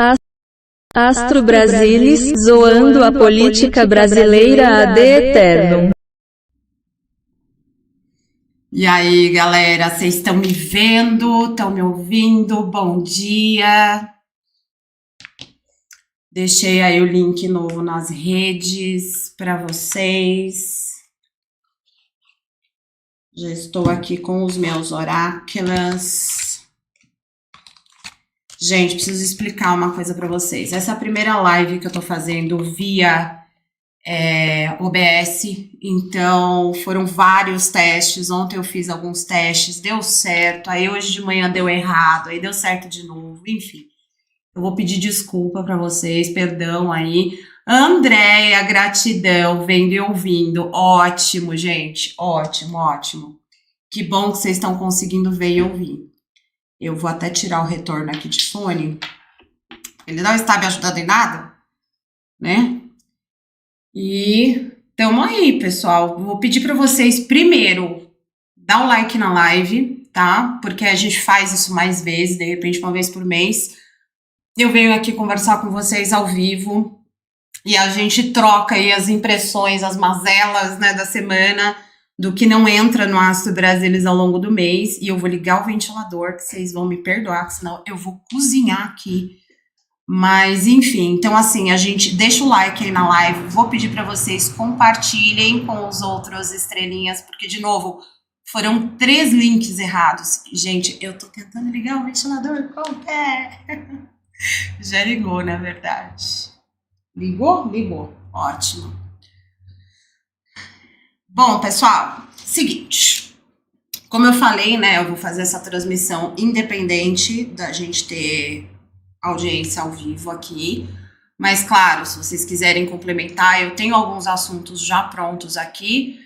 As- Astro Brasilis, zoando a política brasileira ad eternum. E aí, galera, vocês estão me vendo? Estão me ouvindo? Bom dia! Deixei aí o link novo nas redes para vocês. Já estou aqui com os meus oráculos. Gente, preciso explicar uma coisa para vocês. Essa primeira live que eu tô fazendo via OBS, então foram vários testes. Ontem eu fiz alguns testes, deu certo. Aí hoje de manhã deu errado, aí deu certo de novo. Enfim, eu vou pedir desculpa para vocês, perdão aí. Andréia, gratidão, vendo e ouvindo. Ótimo, gente, ótimo, ótimo. Que bom que vocês estão conseguindo ver e ouvir. Eu vou até tirar o retorno aqui de fone. Ele não está me ajudando em nada, né? E tamo aí, pessoal. Vou pedir para vocês primeiro dar um like na live, tá? Porque a gente faz isso mais vezes, de repente uma vez por mês. Eu venho aqui conversar com vocês ao vivo e a gente troca aí as impressões, as mazelas, né, da semana, do que não entra no Astro Brasilis ao longo do mês. E eu vou ligar o ventilador, que vocês vão me perdoar, senão eu vou cozinhar aqui. Mas, enfim, então assim, a gente deixa o like aí na live, vou pedir para vocês compartilhem com os outros estrelinhas, porque, de novo, foram 3 links errados. Gente, eu tô tentando ligar o ventilador com o pé. Já ligou, na verdade. Ligou? Ligou. Ótimo. Bom, pessoal, seguinte. Como eu falei, né, eu vou fazer essa transmissão independente da gente ter audiência ao vivo aqui, mas claro, se vocês quiserem complementar, eu tenho alguns assuntos já prontos aqui.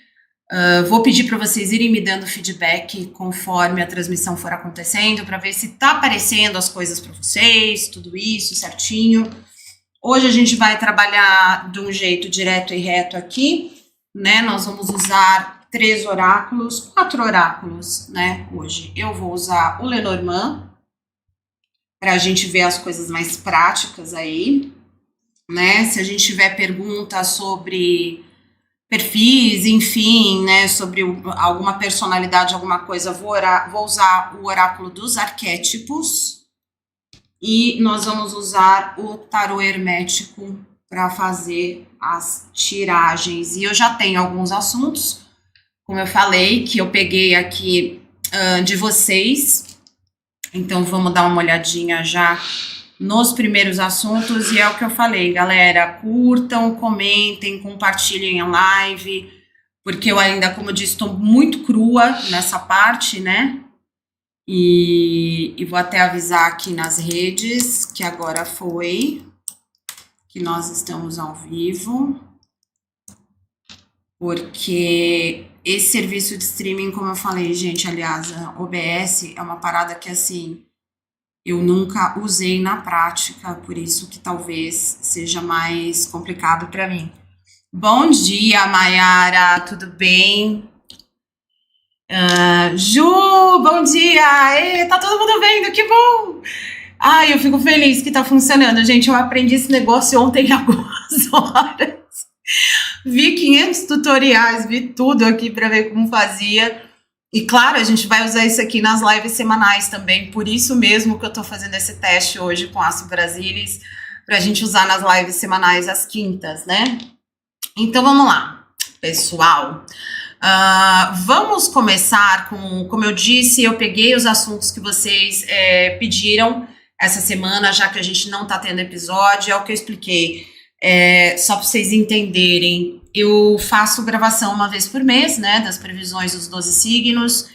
Vou pedir para vocês irem me dando feedback conforme a transmissão for acontecendo, para ver se tá aparecendo as coisas para vocês, tudo isso certinho. Hoje a gente vai trabalhar de um jeito direto e reto aqui, né? Nós vamos usar 3 oráculos, 4 oráculos, né? Hoje eu vou usar o Lenormand, para a gente ver as coisas mais práticas aí, né? Se a gente tiver perguntas sobre perfis, enfim, né? Sobre alguma personalidade, alguma coisa, vou usar o oráculo dos arquétipos e nós vamos usar o tarô hermético para fazer as tiragens. E eu já tenho alguns assuntos, como eu falei, que eu peguei aqui de vocês. Então, vamos dar uma olhadinha já nos primeiros assuntos. E é o que eu falei, galera, curtam, comentem, compartilhem a live, porque eu ainda, como eu disse, estou muito crua nessa parte, né? E vou até avisar aqui nas redes que agora foi, que nós estamos ao vivo, porque esse serviço de streaming, como eu falei, gente, aliás, a OBS é uma parada que, assim, eu nunca usei na prática, por isso que talvez seja mais complicado para mim. Bom dia, Mayara, tudo bem? Ju, bom dia! Tá todo mundo vendo, que bom! Ai, eu fico feliz que tá funcionando, gente. Eu aprendi esse negócio ontem em algumas horas. Vi 500 tutoriais, vi tudo aqui para ver como fazia. E claro, a gente vai usar isso aqui nas lives semanais também, por isso mesmo que eu tô fazendo esse teste hoje com Astro Brasilis, pra gente usar nas lives semanais às quintas, né? Então vamos lá, pessoal. Vamos começar com, como eu disse, eu peguei os assuntos que vocês pediram essa semana, já que a gente não tá tendo episódio, é o que eu expliquei. Só para vocês entenderem, eu faço gravação uma vez por mês, né, das previsões dos 12 signos,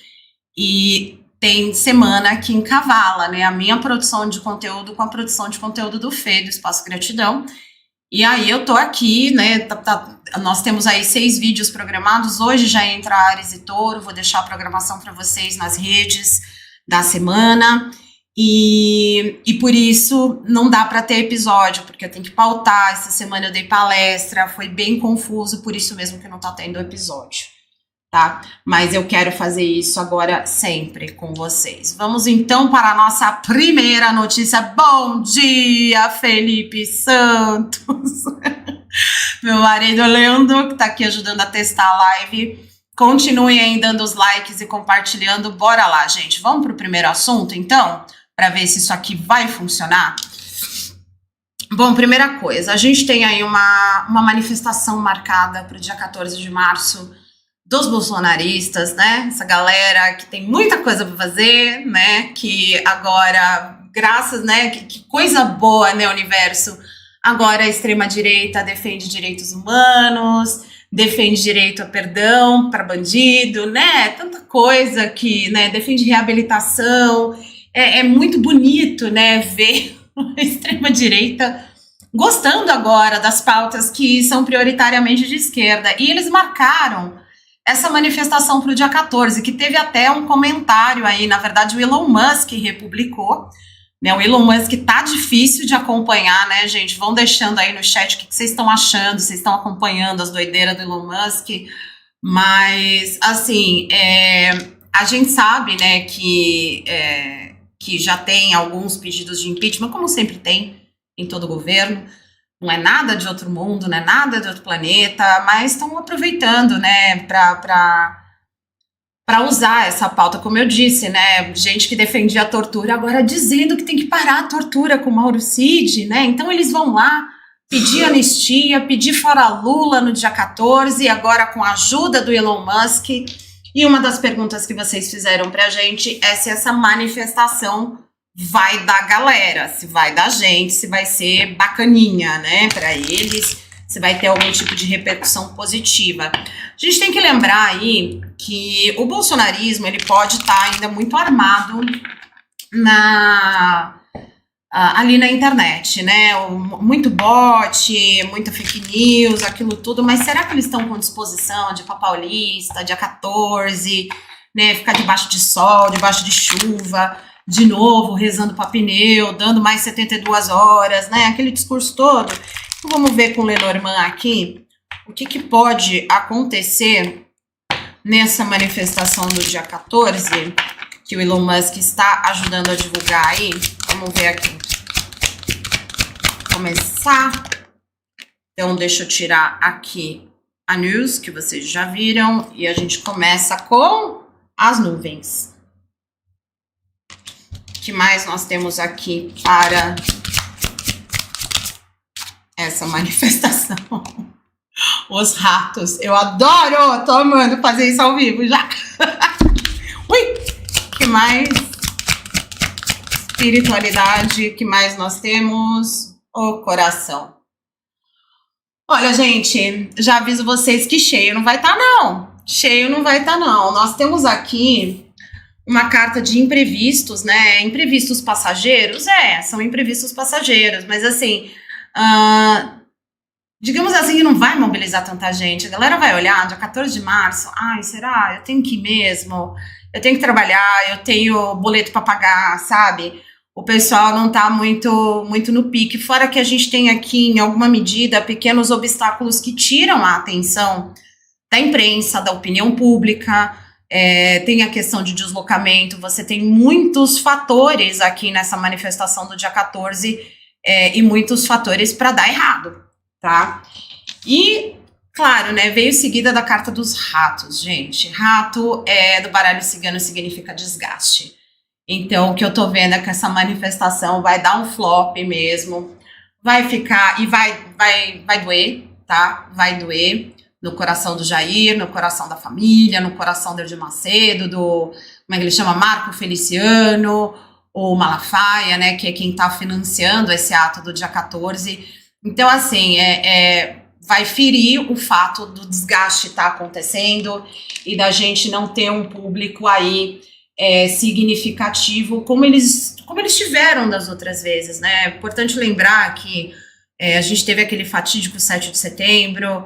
e tem semana que encavala, né, a minha produção de conteúdo com a produção de conteúdo do Fê, do Espaço Gratidão, e aí eu tô aqui, né, nós temos aí 6 vídeos programados, hoje já entra Áries e Touro, vou deixar a programação para vocês nas redes da semana. E por isso não dá para ter episódio, porque eu tenho que pautar. Essa semana eu dei palestra, foi bem confuso, por isso mesmo que não tá tendo episódio. tá? Mas eu quero fazer isso agora sempre com vocês. Vamos então para a nossa primeira notícia. Bom dia, Felipe Santos! Meu marido Leandro, que tá aqui ajudando a testar a live. Continuem aí dando os likes e compartilhando. Bora lá, gente. Vamos para o primeiro assunto, então? Para ver se isso aqui vai funcionar? Bom, primeira coisa, a gente tem aí uma manifestação marcada para o dia 14 de março dos bolsonaristas, né? Essa galera que tem muita coisa para fazer, né? Que agora, graças, né? Que coisa boa, né, universo? Agora a extrema-direita defende direitos humanos, defende direito a perdão para bandido, né? Tanta coisa que, né? Defende reabilitação. É muito bonito, né? Ver a extrema-direita gostando agora das pautas que são prioritariamente de esquerda. E eles marcaram essa manifestação para o dia 14, que teve até um comentário aí, na verdade o Elon Musk republicou, né? O Elon Musk tá difícil de acompanhar, né, gente? Vão deixando aí no chat o que vocês estão achando, vocês estão acompanhando as doideiras do Elon Musk, mas, assim, a gente sabe, né, que já tem alguns pedidos de impeachment, como sempre tem em todo governo. Não é nada de outro mundo, não é nada de outro planeta, mas estão aproveitando, né, para usar essa pauta, como eu disse, né, gente que defendia a tortura agora dizendo que tem que parar a tortura com Mauro Cid, né, então eles vão lá pedir anistia, pedir fora Lula no dia 14, agora com a ajuda do Elon Musk. E uma das perguntas que vocês fizeram pra gente é se essa manifestação vai da galera, se vai da gente, se vai ser bacaninha, né, para eles, se vai ter algum tipo de repercussão positiva. A gente tem que lembrar aí que o bolsonarismo, ele pode estar ainda muito armado ali na internet, né, muito bot, muita fake news, aquilo tudo, mas será que eles estão com disposição de ir pra Paulista, dia 14, né, ficar debaixo de sol, debaixo de chuva, de novo, rezando para pneu, dando mais 72 horas, né? Aquele discurso todo. Então, vamos ver com o Lenormand aqui o que pode acontecer nessa manifestação do dia 14, que o Elon Musk está ajudando a divulgar aí. Vamos ver aqui. Começar. Então, deixa eu tirar aqui a news, que vocês já viram, e a gente começa com as nuvens. O que mais nós temos aqui para essa manifestação? Os ratos. Eu adoro! Tô amando fazer isso ao vivo já. Ui! O que mais? Espiritualidade. O que mais nós temos? O coração. Olha, gente, já aviso vocês que cheio não vai estar, não. Cheio não vai estar, não. Nós temos aqui uma carta de imprevistos, né? Imprevistos passageiros? São imprevistos passageiros, mas assim, digamos assim que não vai mobilizar tanta gente. A galera vai olhar, dia 14 de março, ai, será? Eu tenho que ir mesmo? Eu tenho que trabalhar, eu tenho boleto para pagar, sabe? O pessoal não tá muito no pique, fora que a gente tem aqui, em alguma medida, pequenos obstáculos que tiram a atenção da imprensa, da opinião pública. Tem a questão de deslocamento, você tem muitos fatores aqui nessa manifestação do dia 14 e muitos fatores para dar errado, tá? E, claro, né, veio seguida da carta dos ratos, gente. Rato do baralho cigano significa desgaste. Então, o que eu tô vendo é que essa manifestação vai dar um flop mesmo, vai ficar, e vai doer, tá? Vai doer no coração do Jair, no coração da família, no coração do Edir Macedo, como é que ele chama? Marco Feliciano, o Malafaia, né, que é quem tá financiando esse ato do dia 14. Então, assim, vai ferir o fato do desgaste estar acontecendo e da gente não ter um público aí significativo como eles tiveram das outras vezes, né? É importante lembrar que a gente teve aquele fatídico 7 de setembro,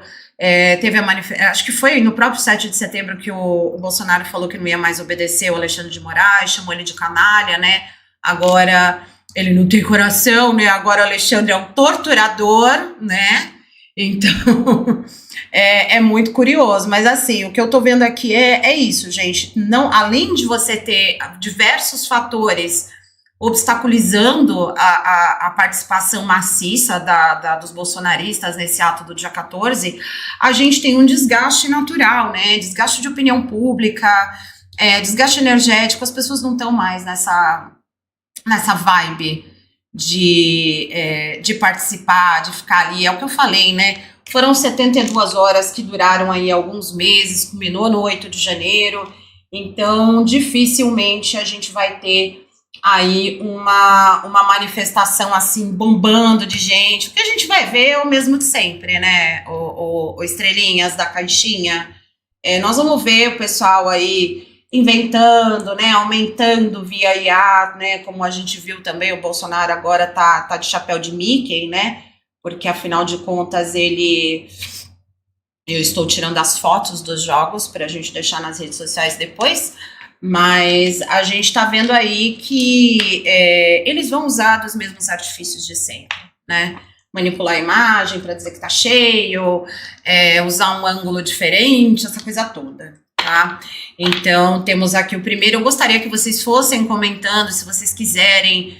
teve acho que foi no próprio 7 de setembro que o Bolsonaro falou que não ia mais obedecer o Alexandre de Moraes, chamou ele de canalha, né? Agora ele não tem coração, né? Agora o Alexandre é um torturador, né? Então, é muito curioso, mas assim, o que eu tô vendo aqui é isso, gente. Não, além de você ter diversos fatores obstaculizando a participação maciça dos bolsonaristas nesse ato do dia 14, a gente tem um desgaste natural, né? Desgaste de opinião pública, desgaste energético, as pessoas não estão mais nessa vibe de participar, de ficar ali. É o que eu falei, né? Foram 72 horas que duraram aí alguns meses, culminou no 8 de janeiro, então dificilmente a gente vai ter aí uma manifestação assim, bombando de gente. O que a gente vai ver é o mesmo de sempre, né? O estrelinhas da caixinha. Nós vamos ver o pessoal aí inventando, né, aumentando via IA, né, como a gente viu também, o Bolsonaro agora tá de chapéu de Mickey, né, porque afinal de contas eu estou tirando as fotos dos jogos para a gente deixar nas redes sociais depois, mas a gente está vendo aí que eles vão usar dos mesmos artifícios de sempre, né? Manipular a imagem para dizer que tá cheio, usar um ângulo diferente, essa coisa toda, tá? Então, temos aqui o primeiro. Eu gostaria que vocês fossem comentando, se vocês quiserem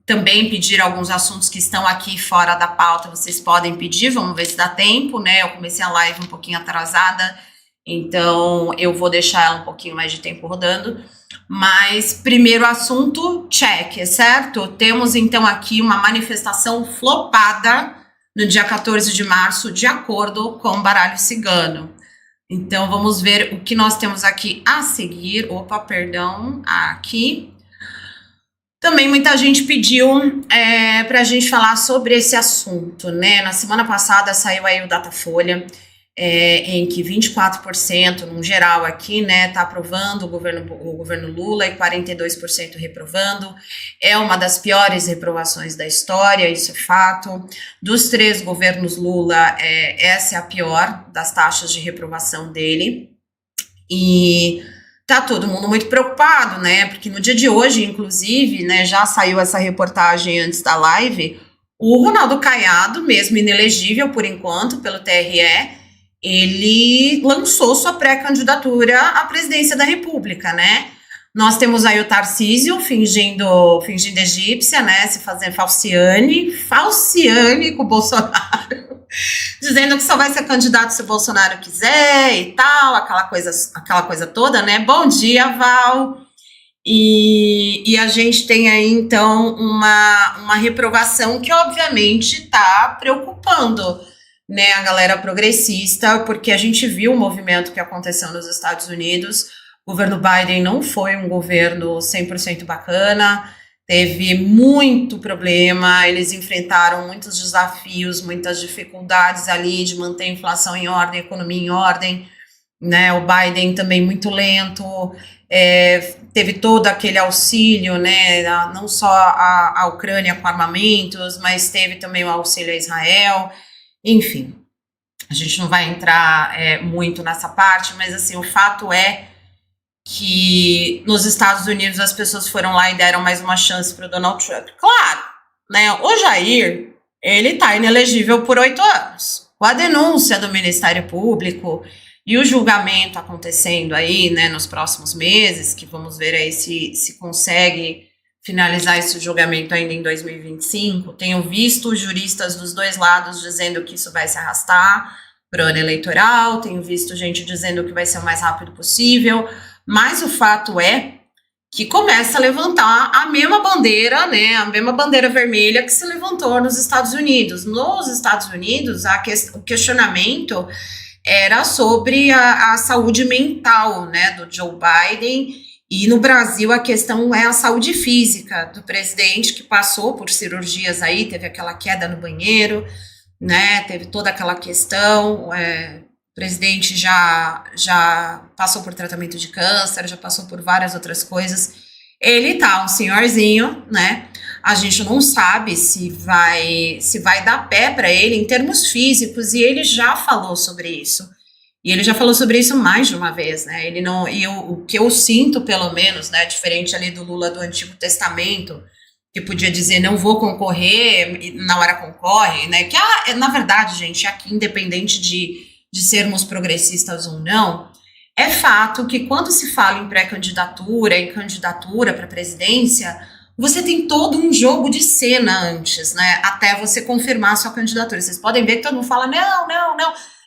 também pedir alguns assuntos que estão aqui fora da pauta, vocês podem pedir, vamos ver se dá tempo, né? Eu comecei a live um pouquinho atrasada, então eu vou deixar ela um pouquinho mais de tempo rodando. Mas primeiro assunto, check, certo? Temos então aqui uma manifestação flopada no dia 14 de março, de acordo com o baralho cigano. Então vamos ver o que nós temos aqui a seguir. Opa, perdão, aqui. Também muita gente pediu para a gente falar sobre esse assunto, né? Na semana passada saiu aí o Datafolha, em que 24%, no geral aqui, né, tá aprovando o governo Lula e 42% reprovando. É uma das piores reprovações da história, isso é fato. Dos 3 governos Lula, essa é a pior das taxas de reprovação dele. E tá todo mundo muito preocupado, né, porque no dia de hoje, inclusive, né, já saiu essa reportagem antes da live, o Ronaldo Caiado, mesmo inelegível por enquanto pelo TRE, ele lançou sua pré-candidatura à presidência da República, né? Nós temos aí o Tarcísio fingindo egípcia, né? Se fazendo falciane com o Bolsonaro, dizendo que só vai ser candidato se o Bolsonaro quiser e tal, aquela coisa toda, né? Bom dia, Val. E a gente tem aí, então, uma reprovação que, obviamente, está preocupando, né, a galera progressista, porque a gente viu o movimento que aconteceu nos Estados Unidos. O governo Biden não foi um governo 100% bacana, teve muito problema, eles enfrentaram muitos desafios, muitas dificuldades ali de manter a inflação em ordem, a economia em ordem, né, o Biden também muito lento, teve todo aquele auxílio, né, não só a Ucrânia com armamentos, mas teve também o auxílio a Israel. Enfim, a gente não vai entrar muito nessa parte, mas assim, o fato é que nos Estados Unidos as pessoas foram lá e deram mais uma chance para o Donald Trump. Claro, né, o Jair, ele tá inelegível por 8 anos. Com a denúncia do Ministério Público e o julgamento acontecendo aí, né, nos próximos meses, que vamos ver aí se consegue finalizar esse julgamento ainda em 2025, tenho visto juristas dos 2 lados dizendo que isso vai se arrastar para o ano eleitoral, tenho visto gente dizendo que vai ser o mais rápido possível, mas o fato é que começa a levantar a mesma bandeira, né, a mesma bandeira vermelha que se levantou nos Estados Unidos. Nos Estados Unidos, o questionamento era sobre a saúde mental, né, do Joe Biden. E no Brasil a questão é a saúde física do presidente, que passou por cirurgias aí, teve aquela queda no banheiro, né, teve toda aquela questão, o presidente já passou por tratamento de câncer, já passou por várias outras coisas. Ele tá um senhorzinho, né, a gente não sabe se vai dar pé para ele em termos físicos, e ele já falou sobre isso. E ele já falou sobre isso mais de uma vez, né? Ele não, o que eu sinto, pelo menos, né, diferente ali do Lula do Antigo Testamento, que podia dizer não vou concorrer, e na hora concorre, né? Que, na verdade, gente, aqui, independente de sermos progressistas ou não, é fato que quando se fala em pré-candidatura, em candidatura para presidência, você tem todo um jogo de cena antes, né? Até você confirmar a sua candidatura. Vocês podem ver que todo mundo fala, não.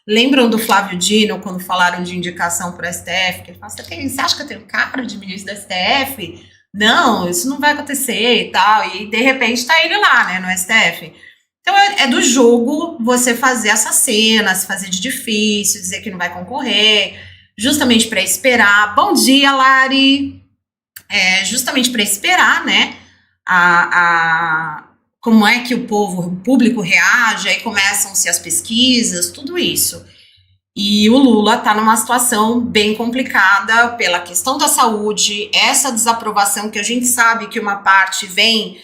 Lembram do Flávio Dino, quando falaram de indicação para o STF? Que ele fala, você acha que eu tenho cara de ministro do STF? Não, isso não vai acontecer e tal. E, de repente, tá ele lá, né, no STF. Então, é do jogo você fazer essas cenas, fazer de difícil, dizer que não vai concorrer, justamente para esperar. Bom dia, Lari! Justamente para esperar, né, como é que o público reage, aí começam-se as pesquisas, tudo isso. E o Lula está numa situação bem complicada pela questão da saúde, essa desaprovação que a gente sabe que uma parte vem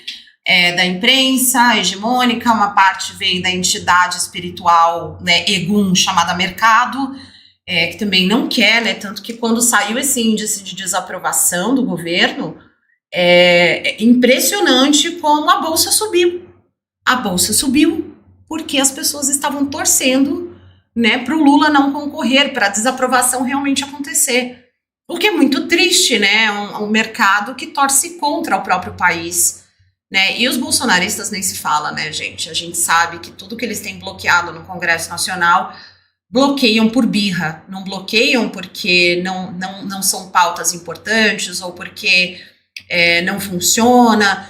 da imprensa hegemônica, uma parte vem da entidade espiritual, né, Egum, chamada mercado, que também não quer, né, tanto que quando saiu esse índice de desaprovação do governo, é impressionante como a Bolsa subiu. A Bolsa subiu porque as pessoas estavam torcendo, né, para o Lula não concorrer, para a desaprovação realmente acontecer. O que é muito triste, né, um mercado que torce contra o próprio país, né, e os bolsonaristas nem se fala, né, gente, a gente sabe que tudo que eles têm bloqueado no Congresso Nacional, bloqueiam por birra, não bloqueiam porque não são pautas importantes ou porque não funciona,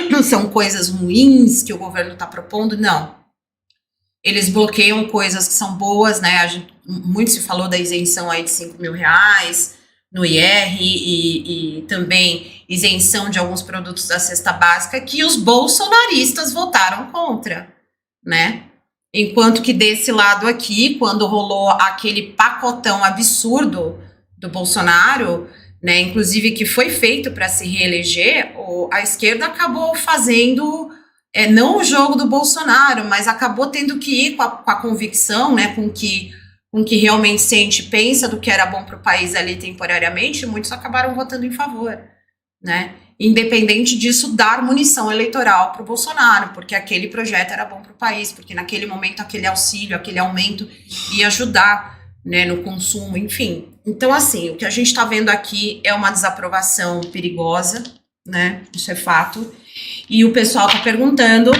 não são coisas ruins que o governo está propondo, não. Eles bloqueiam coisas que são boas, né? Muito se falou da isenção aí de R$5.000 no IR e também isenção de alguns produtos da cesta básica que os bolsonaristas votaram contra, né? Enquanto que desse lado aqui, quando rolou aquele pacotão absurdo do Bolsonaro, né, inclusive que foi feito para se reeleger, a esquerda acabou fazendo, não o jogo do Bolsonaro, mas acabou tendo que ir com a convicção, né, com que realmente sente, pensa do que era bom para o país ali temporariamente, e muitos acabaram votando em favor, né? Independente disso, dar munição eleitoral para o Bolsonaro, porque aquele projeto era bom para o país, porque naquele momento aquele auxílio, aquele aumento ia ajudar, né, no consumo, enfim. Então, assim, o que a gente está vendo aqui é uma desaprovação perigosa, né, isso é fato, e o pessoal está perguntando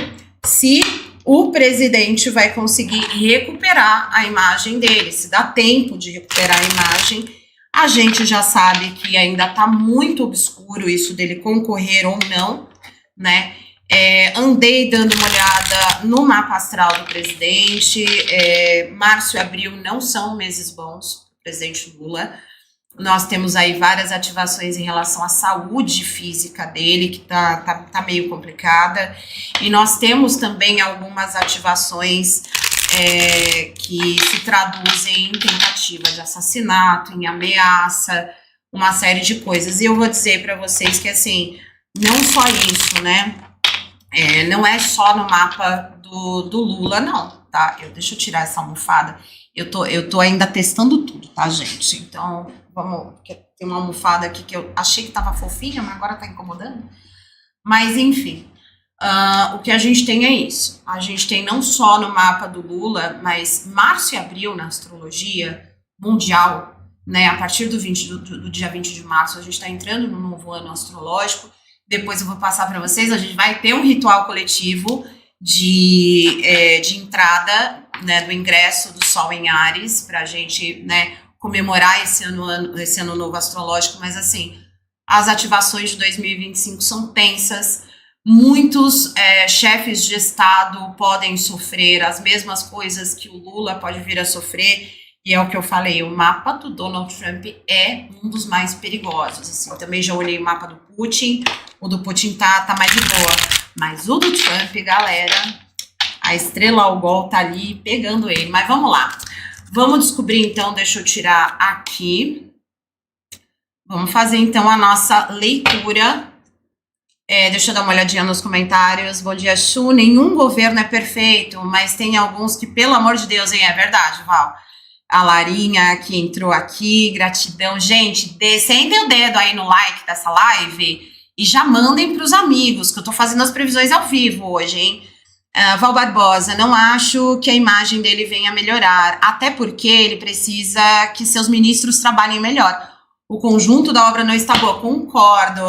se o presidente vai conseguir recuperar a imagem dele, se dá tempo de recuperar a imagem. A gente já sabe que ainda está muito obscuro isso dele concorrer ou não, né? Andei dando uma olhada no mapa astral do presidente. Março e abril não são meses bons para o presidente Lula. Nós temos aí várias ativações em relação à saúde física dele, que tá meio complicada. E nós temos também algumas ativações que se traduzem em tentativa de assassinato, em ameaça, uma série de coisas. E eu vou dizer para vocês que, assim, não só isso, né? Não é só no mapa do Lula, não, tá? Deixa eu tirar essa almofada. Eu tô ainda testando tudo, tá, gente? Então, vamos... Tem uma almofada aqui que eu achei que tava fofinha, mas agora tá incomodando. Mas, enfim... o que a gente tem é isso. A gente tem não só no mapa do Lula, mas março e abril na astrologia mundial, né? A partir do dia 20 de março, a gente está entrando no novo ano astrológico. Depois eu vou passar para vocês. A gente vai ter um ritual coletivo de entrada, né, do ingresso do Sol em Áries, para a gente, né, comemorar esse ano novo astrológico. Mas, assim, as ativações de 2025 são tensas. Muitos chefes de Estado podem sofrer as mesmas coisas que o Lula pode vir a sofrer, e é o que eu falei, o mapa do Donald Trump é um dos mais perigosos, assim. Também já olhei o mapa do Putin, o do Putin tá mais de boa, mas o do Trump, galera, a estrela Algol tá ali pegando ele. Mas vamos lá, vamos descobrir então, deixa eu tirar aqui, vamos fazer então a nossa leitura. Deixa eu dar uma olhadinha nos comentários. Bom dia, Chu. Nenhum governo é perfeito, mas tem alguns que, pelo amor de Deus, hein? É verdade, Val. A Larinha que entrou aqui, gratidão. Gente, sentem o dedo aí no like dessa live E já mandem para os amigos, que eu tô fazendo as previsões ao vivo hoje, hein? Val Barbosa, não acho que a imagem dele venha melhorar, até porque ele precisa que seus ministros trabalhem melhor. O conjunto da obra não está boa, concordo.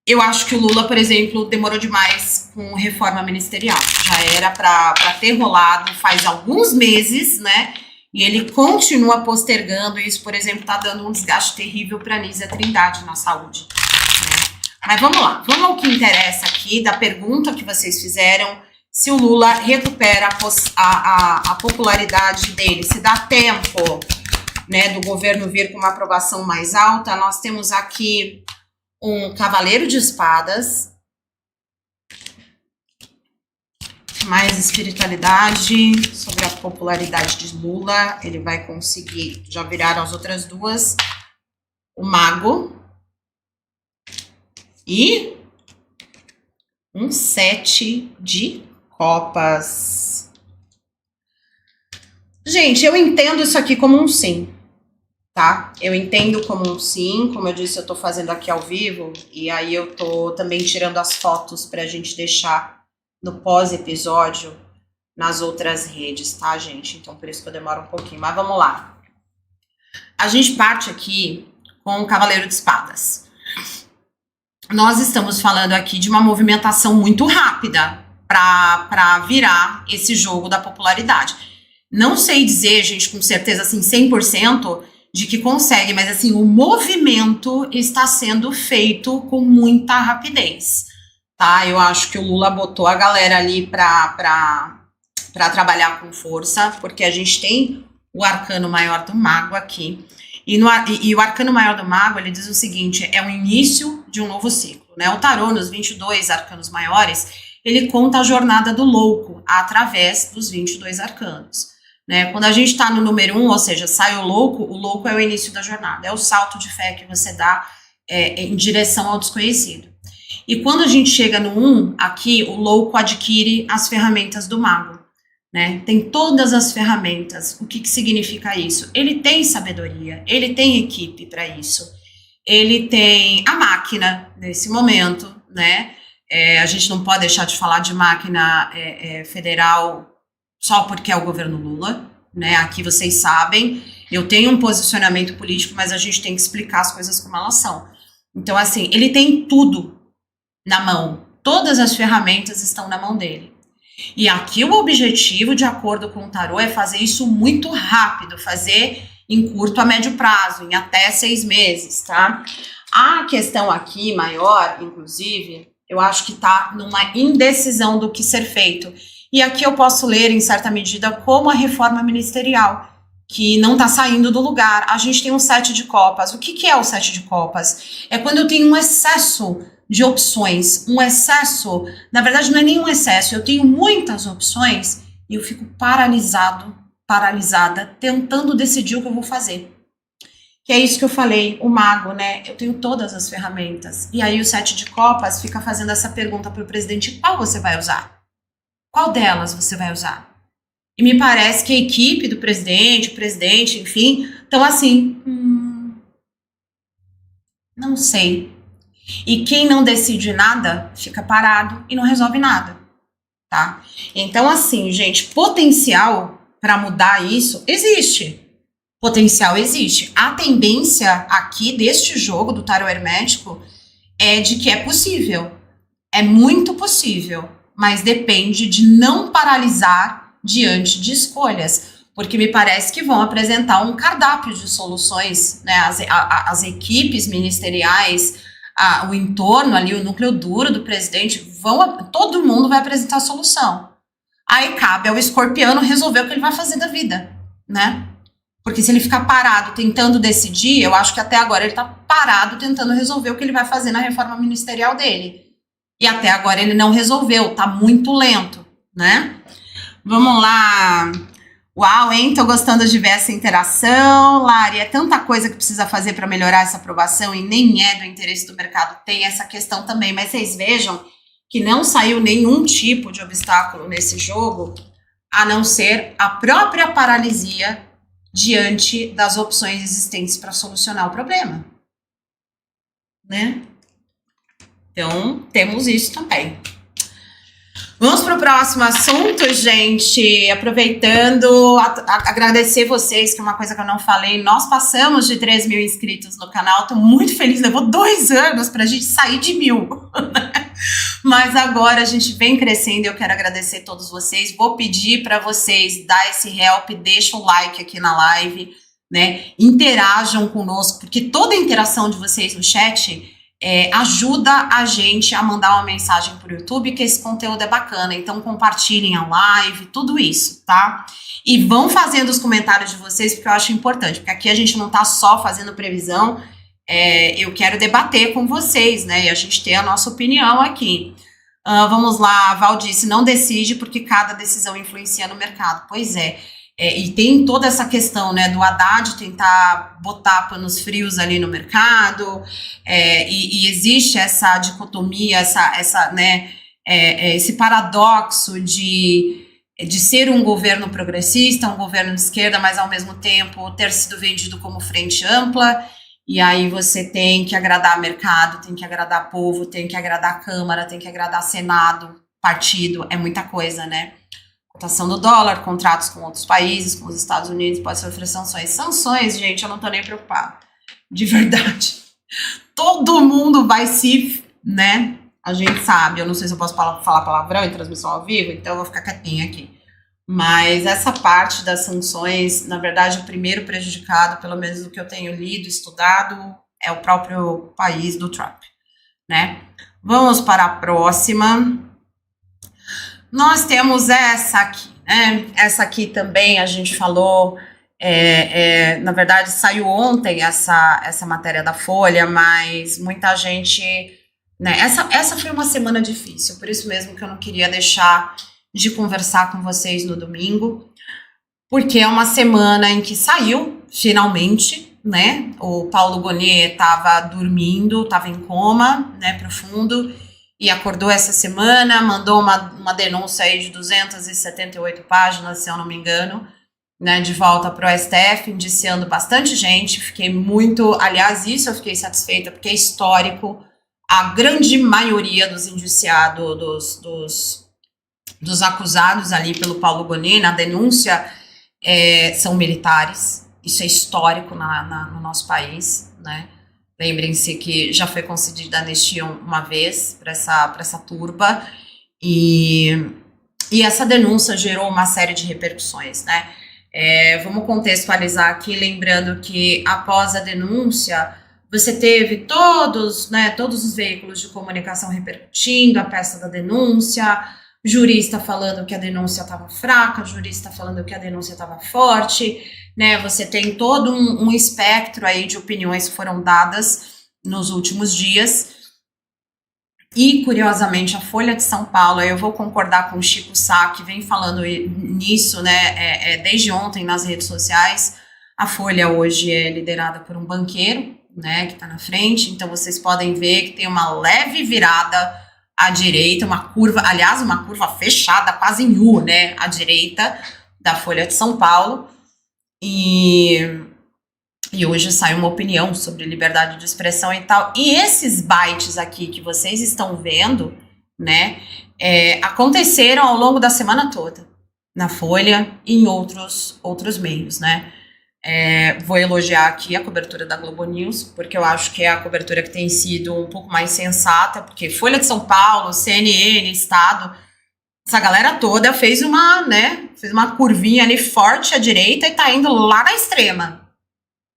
Eu acho que o Lula, por exemplo, demorou demais com reforma ministerial. Já era para ter rolado faz alguns meses, né? E ele continua postergando. Isso, por exemplo, está dando um desgaste terrível para a Anísia Trindade na saúde. Né? Mas vamos lá, vamos ao que interessa aqui, da pergunta que vocês fizeram, se o Lula recupera a popularidade dele, se dá tempo, né, do governo vir com uma aprovação mais alta. Nós temos aqui um cavaleiro de espadas, mais espiritualidade sobre a popularidade de Lula, ele vai conseguir, já viraram as outras duas, o mago, e um 7 de copas. Gente, eu entendo isso aqui como um sim, tá? Eu entendo como um sim, como eu disse, eu tô fazendo aqui ao vivo, e aí eu tô também tirando as fotos pra gente deixar no pós-episódio nas outras redes, tá, gente? Então, por isso que eu demoro um pouquinho, mas vamos lá. A gente parte aqui com o Cavaleiro de Espadas. Nós estamos falando aqui de uma movimentação muito rápida para virar esse jogo da popularidade. Não sei dizer, gente, com certeza, assim, 100% de que consegue, mas, assim, o movimento está sendo feito com muita rapidez. Tá, eu acho que o Lula botou a galera ali para trabalhar com força, porque a gente tem o arcano maior do mago aqui, e o arcano maior do mago, ele diz o seguinte, é o início de um novo ciclo, né? O tarô, nos 22 arcanos maiores, ele conta a jornada do louco através dos 22 arcanos, né? Quando a gente tá no número 1, ou seja, sai o louco é o início da jornada, é o salto de fé que você dá em direção ao desconhecido. E quando a gente chega no 1, aqui, o louco adquire as ferramentas do mago, né? Tem todas as ferramentas. O que significa isso? Ele tem sabedoria, ele tem equipe para isso. Ele tem a máquina, nesse momento, né? A gente não pode deixar de falar de máquina federal só porque é o governo Lula, né? Aqui vocês sabem, eu tenho um posicionamento político, mas a gente tem que explicar as coisas como elas são. Então, assim, ele tem tudo na mão, todas as ferramentas estão na mão dele. E aqui o objetivo, de acordo com o tarô, é fazer isso muito rápido, fazer em curto a médio prazo, em até 6 meses, tá? A questão aqui maior, inclusive, eu acho que tá numa indecisão do que ser feito. E aqui eu posso ler, em certa medida, como a reforma ministerial, que não tá saindo do lugar. A gente tem um 7 de copas. O que é o 7 de copas? É quando eu tenho um excesso de opções, um excesso, na verdade não é nenhum excesso, eu tenho muitas opções e eu fico paralisada, tentando decidir o que eu vou fazer. Que é isso que eu falei, o mago, né? Eu tenho todas as ferramentas. E aí o 7 de copas fica fazendo essa pergunta para o presidente, qual você vai usar? Qual delas você vai usar? E me parece que a equipe do presidente, o presidente, enfim, estão assim, não sei. E quem não decide nada, fica parado e não resolve nada, tá? Então, assim, gente, potencial para mudar isso existe. Potencial existe. A tendência aqui deste jogo do tarô hermético é de que é possível. É muito possível, mas depende de não paralisar diante de escolhas, porque me parece que vão apresentar um cardápio de soluções, né? As equipes ministeriais, o entorno ali, o núcleo duro do presidente, todo mundo vai apresentar a solução. Aí cabe ao escorpiano resolver o que ele vai fazer da vida, né? Porque se ele ficar parado tentando decidir, eu acho que até agora ele tá parado tentando resolver o que ele vai fazer na reforma ministerial dele. E até agora ele não resolveu, tá muito lento, né? Vamos lá. Uau, hein? Tô gostando de ver essa interação. Lari, é tanta coisa que precisa fazer para melhorar essa aprovação e nem é do interesse do mercado. Tem essa questão também, mas vocês vejam que não saiu nenhum tipo de obstáculo nesse jogo, a não ser a própria paralisia diante das opções existentes para solucionar o problema, né? Então, temos isso também. Vamos para o próximo assunto, gente. Aproveitando, agradecer vocês, que é uma coisa que eu não falei. Nós passamos de 3 mil inscritos no canal. Tô muito feliz. Levou 2 anos pra gente sair de 1000. Mas agora a gente vem crescendo e eu quero agradecer a todos vocês. Vou pedir para vocês dar esse help, deixa o like aqui na live, né? Interajam conosco, porque toda a interação de vocês no chat ajuda a gente a mandar uma mensagem pro YouTube que esse conteúdo é bacana. Então compartilhem a live, tudo isso, tá? E vão fazendo os comentários de vocês, porque eu acho importante, porque aqui a gente não tá só fazendo previsão, eu quero debater com vocês, né? E a gente ter a nossa opinião aqui. Vamos lá, a Val disse, não decide porque cada decisão influencia no mercado. Pois é. E tem toda essa questão, né, do Haddad tentar botar panos frios ali no mercado, e existe essa dicotomia, né, esse paradoxo de ser um governo progressista, um governo de esquerda, mas ao mesmo tempo ter sido vendido como frente ampla, e aí você tem que agradar mercado, tem que agradar povo, tem que agradar Câmara, tem que agradar Senado, partido, é muita coisa, né? Cotação do dólar, contratos com outros países, com os Estados Unidos, pode sofrer sanções. Sanções, gente, eu não tô nem preocupada. De verdade. Todo mundo vai se, né? A gente sabe, eu não sei se eu posso falar palavrão em transmissão ao vivo, então eu vou ficar quietinha aqui. Mas essa parte das sanções, na verdade, o primeiro prejudicado, pelo menos do que eu tenho lido, estudado, é o próprio país do Trump, né? Vamos para a próxima. Nós temos essa aqui, né? Essa aqui também a gente falou, na verdade saiu ontem essa matéria da Folha, mas muita gente, né? Essa foi uma semana difícil, por isso mesmo que eu não queria deixar de conversar com vocês no domingo, porque é uma semana em que saiu, finalmente, né? O Paulo Gonet estava dormindo, estava em coma, né, profundo, e acordou essa semana, mandou uma denúncia aí de 278 páginas, se eu não me engano, né, de volta para o STF, indiciando bastante gente. Fiquei muito, aliás, isso eu fiquei satisfeita, porque é histórico. A grande maioria dos indiciados, dos acusados ali pelo Paulo Gonet, na denúncia, são militares. Isso é histórico no nosso país, né? Lembrem-se que já foi concedida anistia uma vez para essa turba, e essa denúncia gerou uma série de repercussões, né? Vamos contextualizar aqui, lembrando que após a denúncia, você teve todos os veículos de comunicação repercutindo a peça da denúncia, jurista falando que a denúncia estava fraca, jurista falando que a denúncia estava forte, né? Você tem todo um espectro aí de opiniões que foram dadas nos últimos dias. E, curiosamente, a Folha de São Paulo, eu vou concordar com o Chico Sá, que vem falando nisso, né, desde ontem nas redes sociais. A Folha hoje é liderada por um banqueiro, né, que está na frente, então vocês podem ver que tem uma leve virada à direita, uma curva fechada, quase em U, né, à direita da Folha de São Paulo, e hoje sai uma opinião sobre liberdade de expressão e tal, e esses bytes aqui que vocês estão vendo, né, aconteceram ao longo da semana toda, na Folha e em outros meios, né. Vou elogiar aqui a cobertura da Globo News, porque eu acho que é a cobertura que tem sido um pouco mais sensata, porque Folha de São Paulo, CNN, Estado, essa galera toda fez uma curvinha ali forte à direita e tá indo lá na extrema,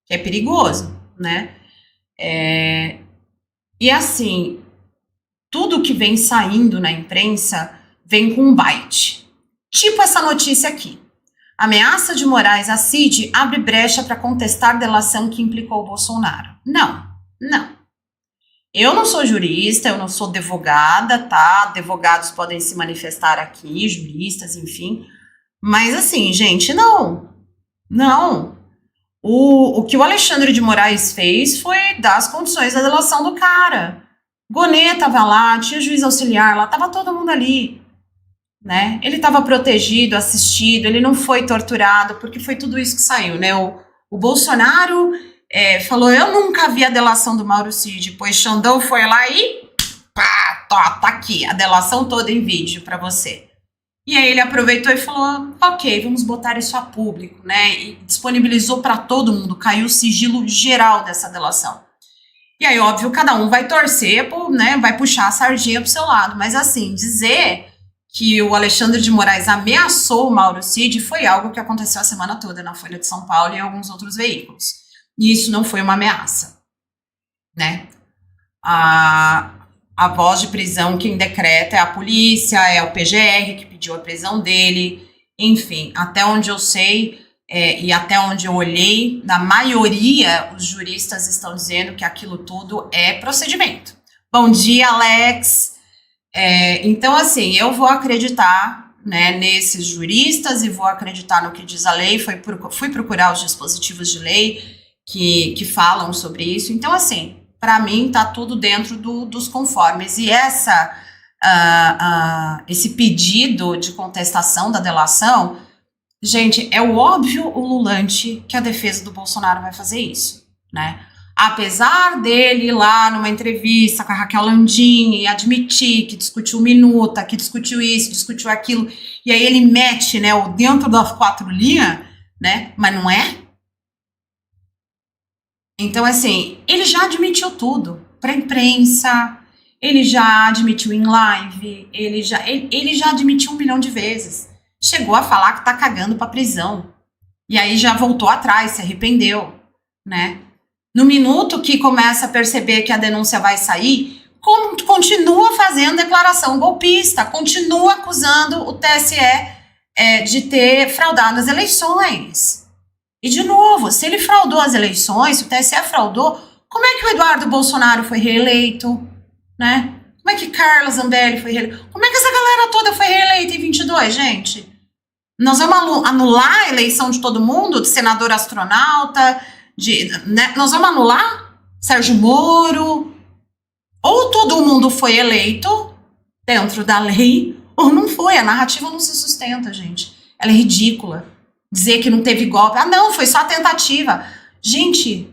que é perigoso, né? E assim, tudo que vem saindo na imprensa vem com um byte, tipo essa notícia aqui. Ameaça de Moraes a Cid abre brecha para contestar delação que implicou o Bolsonaro. Não. Eu não sou jurista, eu não sou advogada, tá? Advogados podem se manifestar aqui, juristas, enfim. Mas assim, gente, não. O que o Alexandre de Moraes fez foi dar as condições da delação do cara. Gonet tava lá, tinha juiz auxiliar lá, tava todo mundo ali. Né? Ele estava protegido, assistido, ele não foi torturado, porque foi tudo isso que saiu, né? O Bolsonaro falou, eu nunca vi a delação do Mauro Cid, pois Xandão foi lá e Pá, tá aqui, a delação toda em vídeo para você. E aí ele aproveitou e falou, ok, vamos botar isso a público, né? E disponibilizou para todo mundo, caiu o sigilo geral dessa delação. E aí, óbvio, cada um vai torcer, né? Vai puxar a sardinha pro seu lado. Mas assim, dizer que o Alexandre de Moraes ameaçou o Mauro Cid foi algo que aconteceu a semana toda na Folha de São Paulo e em alguns outros veículos. E isso não foi uma ameaça, né? A voz de prisão quem decreta é a polícia, é o PGR que pediu a prisão dele, enfim, até onde eu sei e até onde eu olhei, na maioria os juristas estão dizendo que aquilo tudo é procedimento. Bom dia, Alex. Então, assim, eu vou acreditar, né, nesses juristas e vou acreditar no que diz a lei, fui procurar os dispositivos de lei que falam sobre isso, então, assim, para mim, tá tudo dentro dos conformes. E esse pedido de contestação da delação, gente, é o óbvio ululante que a defesa do Bolsonaro vai fazer isso, né? Apesar dele ir lá numa entrevista com a Raquel Landini e admitir que discutiu minuta, que discutiu isso, discutiu aquilo, e aí ele mete, né, o dentro das 4 linhas, né? Mas não é? Então, assim, ele já admitiu tudo para a imprensa, ele já admitiu em live, ele já admitiu 1 milhão de vezes. Chegou a falar que tá cagando pra prisão. E aí já voltou atrás, se arrependeu, né? No minuto que começa a perceber que a denúncia vai sair, continua fazendo declaração golpista, continua acusando o TSE de ter fraudado as eleições. E, de novo, se ele fraudou as eleições, se o TSE fraudou, como é que o Eduardo Bolsonaro foi reeleito, né? Como é que Carla Zambelli foi reeleita? Como é que essa galera toda foi reeleita em 22, gente? Nós vamos anular a eleição de todo mundo, de senador astronauta, né? Nós vamos anular Sérgio Moro? Ou todo mundo foi eleito dentro da lei, ou não foi. A narrativa não se sustenta, gente. Ela é ridícula. Dizer que não teve golpe. Ah, não, foi só a tentativa. Gente,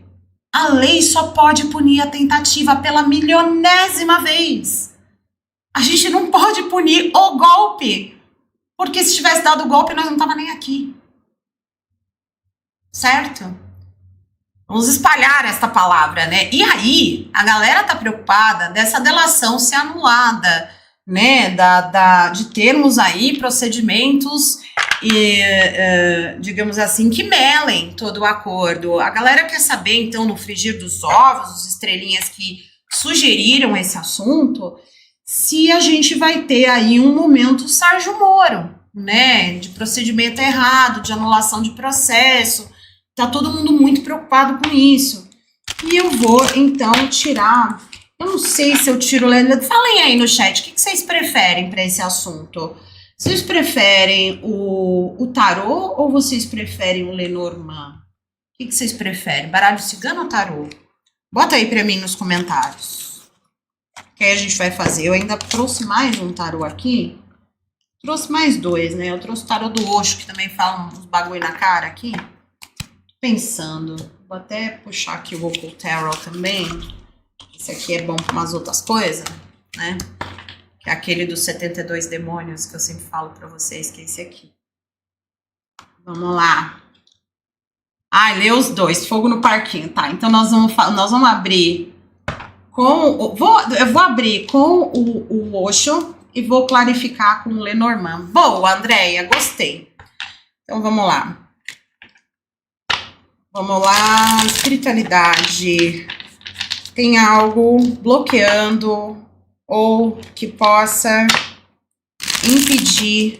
a lei só pode punir a tentativa pela milionésima vez. A gente não pode punir o golpe. Porque se tivesse dado o golpe, nós não tava nem aqui. Certo? Vamos espalhar esta palavra, né? E aí, a galera tá preocupada dessa delação ser anulada, né? De termos aí procedimentos digamos assim, que melem todo o acordo. A galera quer saber, então, no frigir dos ovos, os estrelinhas que sugeriram esse assunto, se a gente vai ter aí um momento Sérgio Moro, né, de procedimento errado, de anulação de processo. Tá todo mundo muito preocupado com isso. E eu vou, então, tirar... Eu não sei se eu tiro... Falem aí no chat, o que vocês preferem para esse assunto? Vocês preferem o tarô ou vocês preferem o Lenormand? O que vocês preferem? Baralho cigano ou tarô? Bota aí pra mim nos comentários. Que aí a gente vai fazer. Eu ainda trouxe mais um tarô aqui. Trouxe mais 2, né? Eu trouxe o tarô do Osho, que também fala uns bagulho na cara aqui. Pensando. Vou até puxar aqui o Occult Tarot também. Esse aqui é bom para umas outras coisas, né? Que é aquele dos 72 demônios que eu sempre falo pra vocês, que é esse aqui. Vamos lá. Ai, lê os 2. Fogo no parquinho. Tá, então nós vamos abrir com... Eu vou abrir com o Osho e vou clarificar com o Lenormand. Boa, Andréia, gostei. Então vamos lá. Vamos lá. Espiritualidade. Tem algo bloqueando ou que possa impedir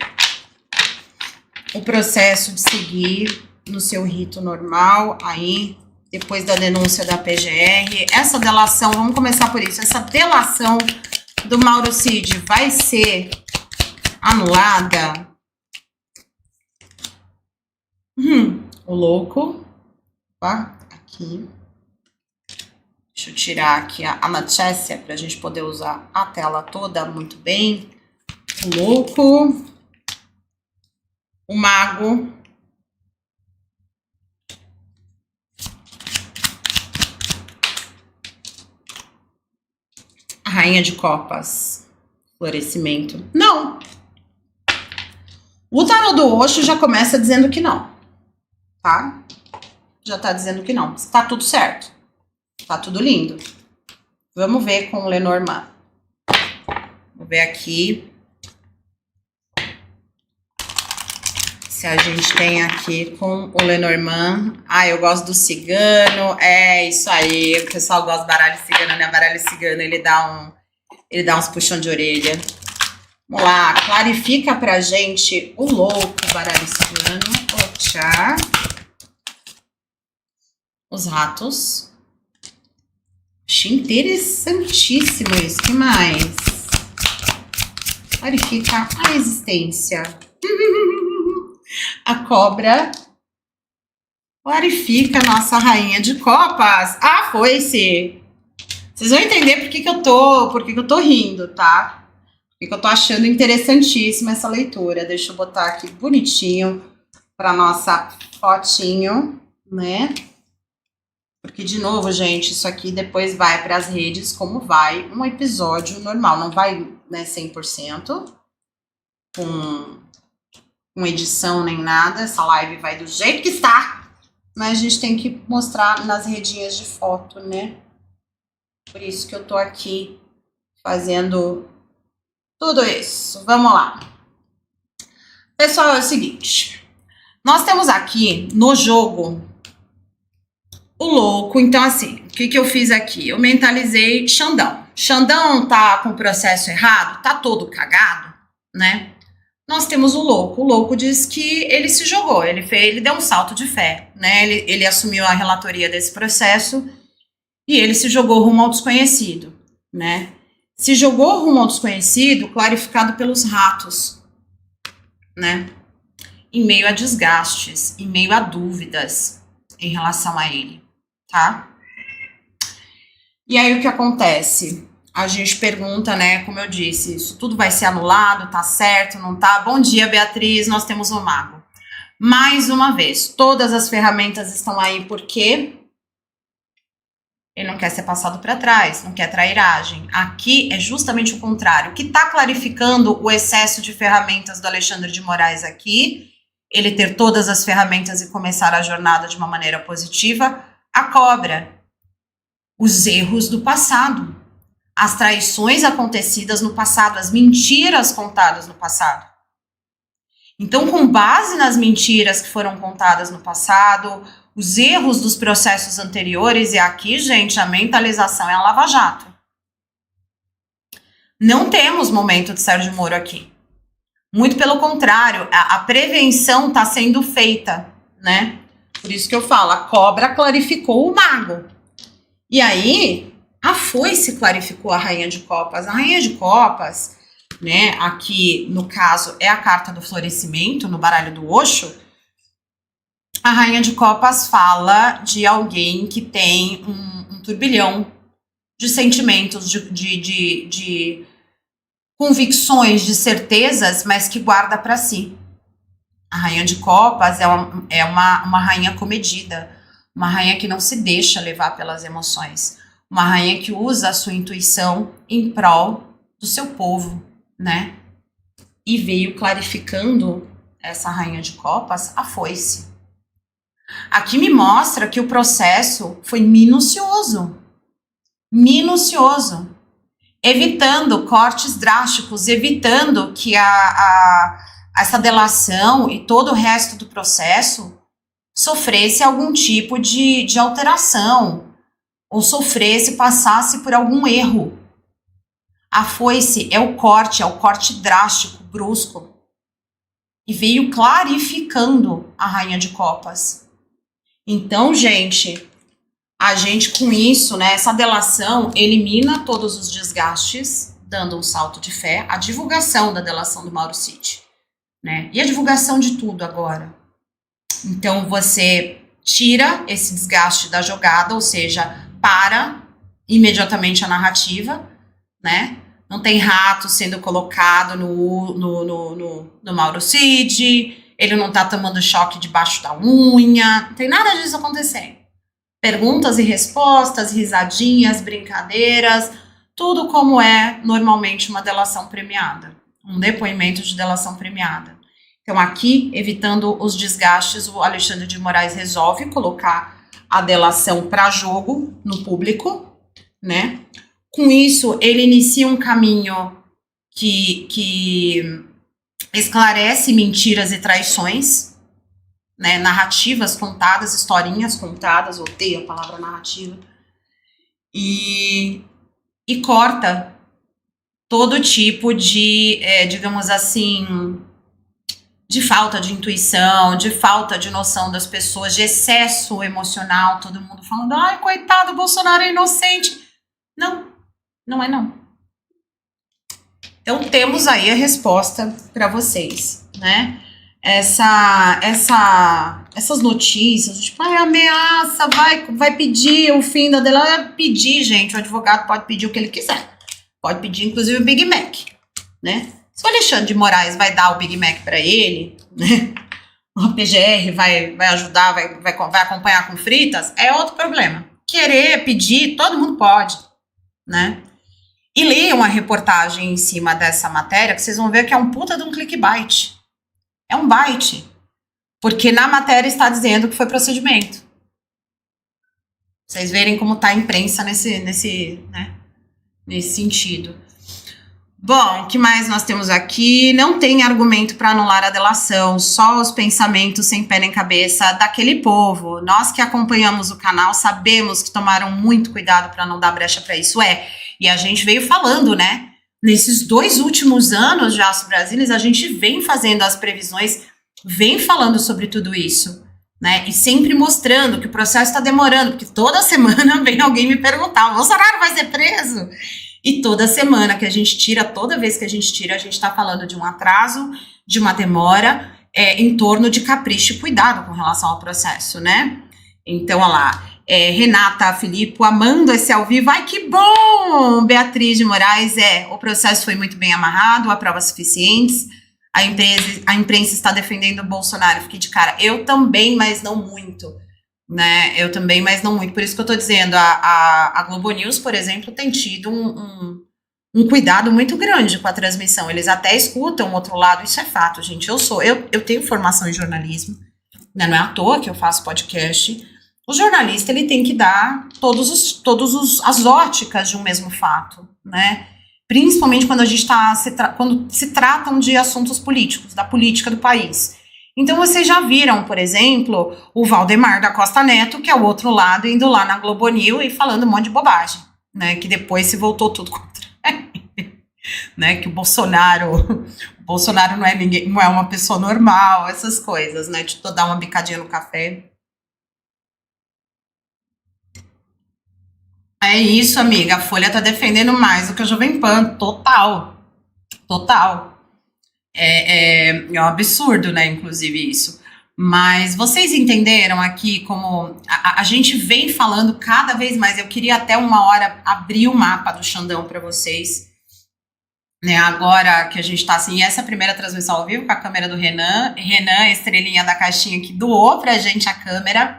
o processo de seguir no seu rito normal aí, depois da denúncia da PGR. Essa delação, vamos começar por isso, essa delação do Mauro Cid vai ser anulada? O louco, tá? Aqui. Deixa eu tirar aqui a Anachésia para a gente poder usar a tela toda muito bem. O louco. O mago. A Rainha de Copas, florescimento. Não. O tarô do Osho já começa dizendo que não, tá? Já tá dizendo que não. Tá tudo certo. Tá tudo lindo. Vamos ver com o Lenormand. Vou ver aqui se a gente tem aqui com o Lenormand. Ah, eu gosto do cigano. É isso aí. O pessoal gosta do baralho cigano, né? Baralho cigano, ele dá uns puxão de orelha. Vamos lá, clarifica pra gente o louco baralho cigano. Oxa. Os ratos. Achei interessantíssimo isso. O que mais? Clarifica a existência. A cobra. Clarifica a nossa rainha de copas. Ah, foi-se. Vocês vão entender por que eu tô rindo, tá? Por que eu tô achando interessantíssima essa leitura. Deixa eu botar aqui bonitinho pra nossa fotinho, né? Porque, de novo, gente, isso aqui depois vai para as redes como vai um episódio normal. Não vai, né, 100% com edição nem nada. Essa live vai do jeito que está. Mas a gente tem que mostrar nas redinhas de foto, né? Por isso que eu tô aqui fazendo tudo isso. Vamos lá. Pessoal, é o seguinte. Nós temos aqui no jogo o louco. Então, assim, o que eu fiz aqui? Eu mentalizei Xandão. Xandão tá com o processo errado? Tá todo cagado, né? Nós temos o louco. O louco diz que ele se jogou, ele deu um salto de fé, né? Ele assumiu a relatoria desse processo e ele se jogou rumo ao desconhecido, né? Se jogou rumo ao desconhecido, clarificado pelos ratos, né? Em meio a desgastes, em meio a dúvidas em relação a ele, tá? E aí o que acontece? A gente pergunta, né, como eu disse, isso tudo vai ser anulado, tá certo, não tá? Bom dia, Beatriz, nós temos um mago. Mais uma vez, todas as ferramentas estão aí porque ele não quer ser passado para trás, não quer trairagem. Aqui é justamente o contrário. O que está clarificando o excesso de ferramentas do Alexandre de Moraes aqui, ele ter todas as ferramentas e começar a jornada de uma maneira positiva, a cobra. Os erros do passado. As traições acontecidas no passado, as mentiras contadas no passado. Então, com base nas mentiras que foram contadas no passado, os erros dos processos anteriores, e aqui, gente, a mentalização é a Lava Jato. Não temos momento de Sérgio Moro aqui. Muito pelo contrário, a prevenção está sendo feita, né? Por isso que eu falo, a cobra clarificou o mago. E aí, a foice clarificou a Rainha de Copas. A Rainha de Copas, né, aqui no caso é a carta do florescimento, no baralho do Osho. A Rainha de Copas fala de alguém que tem um turbilhão de sentimentos, de convicções, de certezas, mas que guarda para si. A Rainha de Copas é uma rainha comedida, uma rainha que não se deixa levar pelas emoções, uma rainha que usa a sua intuição em prol do seu povo, né? E veio clarificando essa Rainha de Copas a foice. Aqui me mostra que o processo foi minucioso, evitando cortes drásticos, evitando que essa delação e todo o resto do processo sofresse algum tipo de alteração, ou passasse por algum erro. A foice é o corte drástico, brusco, e veio clarificando a Rainha de Copas. Então, gente, a gente com isso, né, essa delação elimina todos os desgastes, dando um salto de fé, a divulgação da delação do Mauro Cid, né, e a divulgação de tudo agora. Então, você tira esse desgaste da jogada, ou seja, para imediatamente a narrativa, né, não tem rato sendo colocado no Mauro Cid, ele não tá tomando choque debaixo da unha, não tem nada disso acontecendo. Perguntas e respostas, risadinhas, brincadeiras, tudo como é normalmente uma delação premiada, um depoimento de delação premiada. Então, aqui, evitando os desgastes, o Alexandre de Moraes resolve colocar a delação para jogo no público, né? Com isso, ele inicia um caminho que esclarece mentiras e traições, né? Narrativas contadas, historinhas contadas, odeio a palavra narrativa, e corta todo tipo de, digamos assim, de falta de intuição, de falta de noção das pessoas, de excesso emocional, todo mundo falando, ai, coitado, Bolsonaro é inocente. Não, não é não. Então temos aí a resposta para vocês, né? Essas notícias, tipo, ai, ameaça, vai pedir o fim da delação. Pedir, gente, o advogado pode pedir o que ele quiser. Pode pedir, inclusive, o Big Mac, né? Se o Alexandre de Moraes vai dar o Big Mac para ele, né? O PGR vai ajudar, vai acompanhar com fritas, é outro problema. Querer, pedir, todo mundo pode, né? E leiam a reportagem em cima dessa matéria, que vocês vão ver que é um puta de um clickbait. É um bait. Porque na matéria está dizendo que foi procedimento. Vocês verem como tá a imprensa nesse sentido. Bom, o que mais nós temos aqui? Não tem argumento para anular a delação, só os pensamentos sem pé nem cabeça daquele povo. Nós que acompanhamos o canal sabemos que tomaram muito cuidado para não dar brecha para isso. E a gente veio falando, né? Nesses 2 últimos anos de Astro Brasilis, a gente vem fazendo as previsões, vem falando sobre tudo isso, né? E sempre mostrando que o processo está demorando, porque toda semana vem alguém me perguntar, o Bolsonaro vai ser preso? E toda semana que a gente tira, toda vez que a gente tira, a gente está falando de um atraso, de uma demora, em torno de capricho e cuidado com relação ao processo, né? Então, olha lá, Renata Filippo amando esse ao vivo, ai que bom! Beatriz de Moraes, o processo foi muito bem amarrado, há provas suficientes, a imprensa está defendendo o Bolsonaro, fiquei de cara, eu também, mas não muito. Né, eu também, mas não muito. Por isso que eu tô dizendo, a Globo News, por exemplo, tem tido um cuidado muito grande com a transmissão. Eles até escutam o outro lado, isso é fato, gente. Eu tenho formação em jornalismo, né, não é à toa que eu faço podcast. O jornalista, ele tem que dar as óticas de um mesmo fato, né? Principalmente quando a gente quando se tratam de assuntos políticos, da política do país. Então, vocês já viram, por exemplo, o Valdemar da Costa Neto, que é o outro lado, indo lá na Globo News e falando um monte de bobagem, né? Que depois se voltou tudo contra ele, né? Que o Bolsonaro não é uma pessoa normal, essas coisas, né? De dar uma bicadinha no café. É isso, amiga. A Folha tá defendendo mais do que a Jovem Pan. Total. É um absurdo, né, inclusive isso. Mas vocês entenderam aqui como a gente vem falando cada vez mais. Eu queria até uma hora abrir o mapa do Xandão para vocês, né, agora que a gente tá assim, essa primeira transmissão ao vivo com a câmera do Renan, estrelinha da caixinha que doou pra gente a câmera,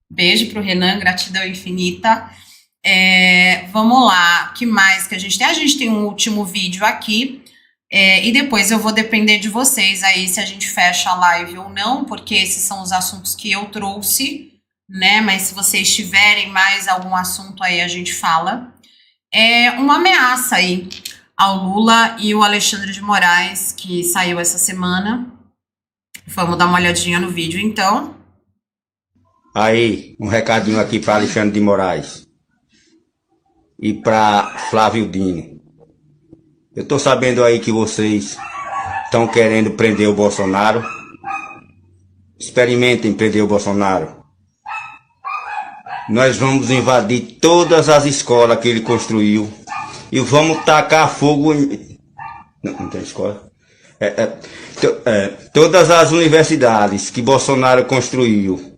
beijo pro Renan, gratidão infinita. Vamos lá, o que mais que a gente tem? A gente tem um último vídeo aqui, e depois eu vou depender de vocês aí se a gente fecha a live ou não, porque esses são os assuntos que eu trouxe, né? Mas se vocês tiverem mais algum assunto aí, a gente fala. Uma ameaça aí ao Lula e o Alexandre de Moraes, que saiu essa semana. Vamos dar uma olhadinha no vídeo, então. Aí, um recadinho aqui para Alexandre de Moraes e para Flávio Dino. Eu tô sabendo aí que vocês estão querendo prender o Bolsonaro. Experimentem prender o Bolsonaro. Nós vamos invadir todas as escolas que ele construiu e vamos tacar fogo em... Não tem escola? Todas as universidades que Bolsonaro construiu.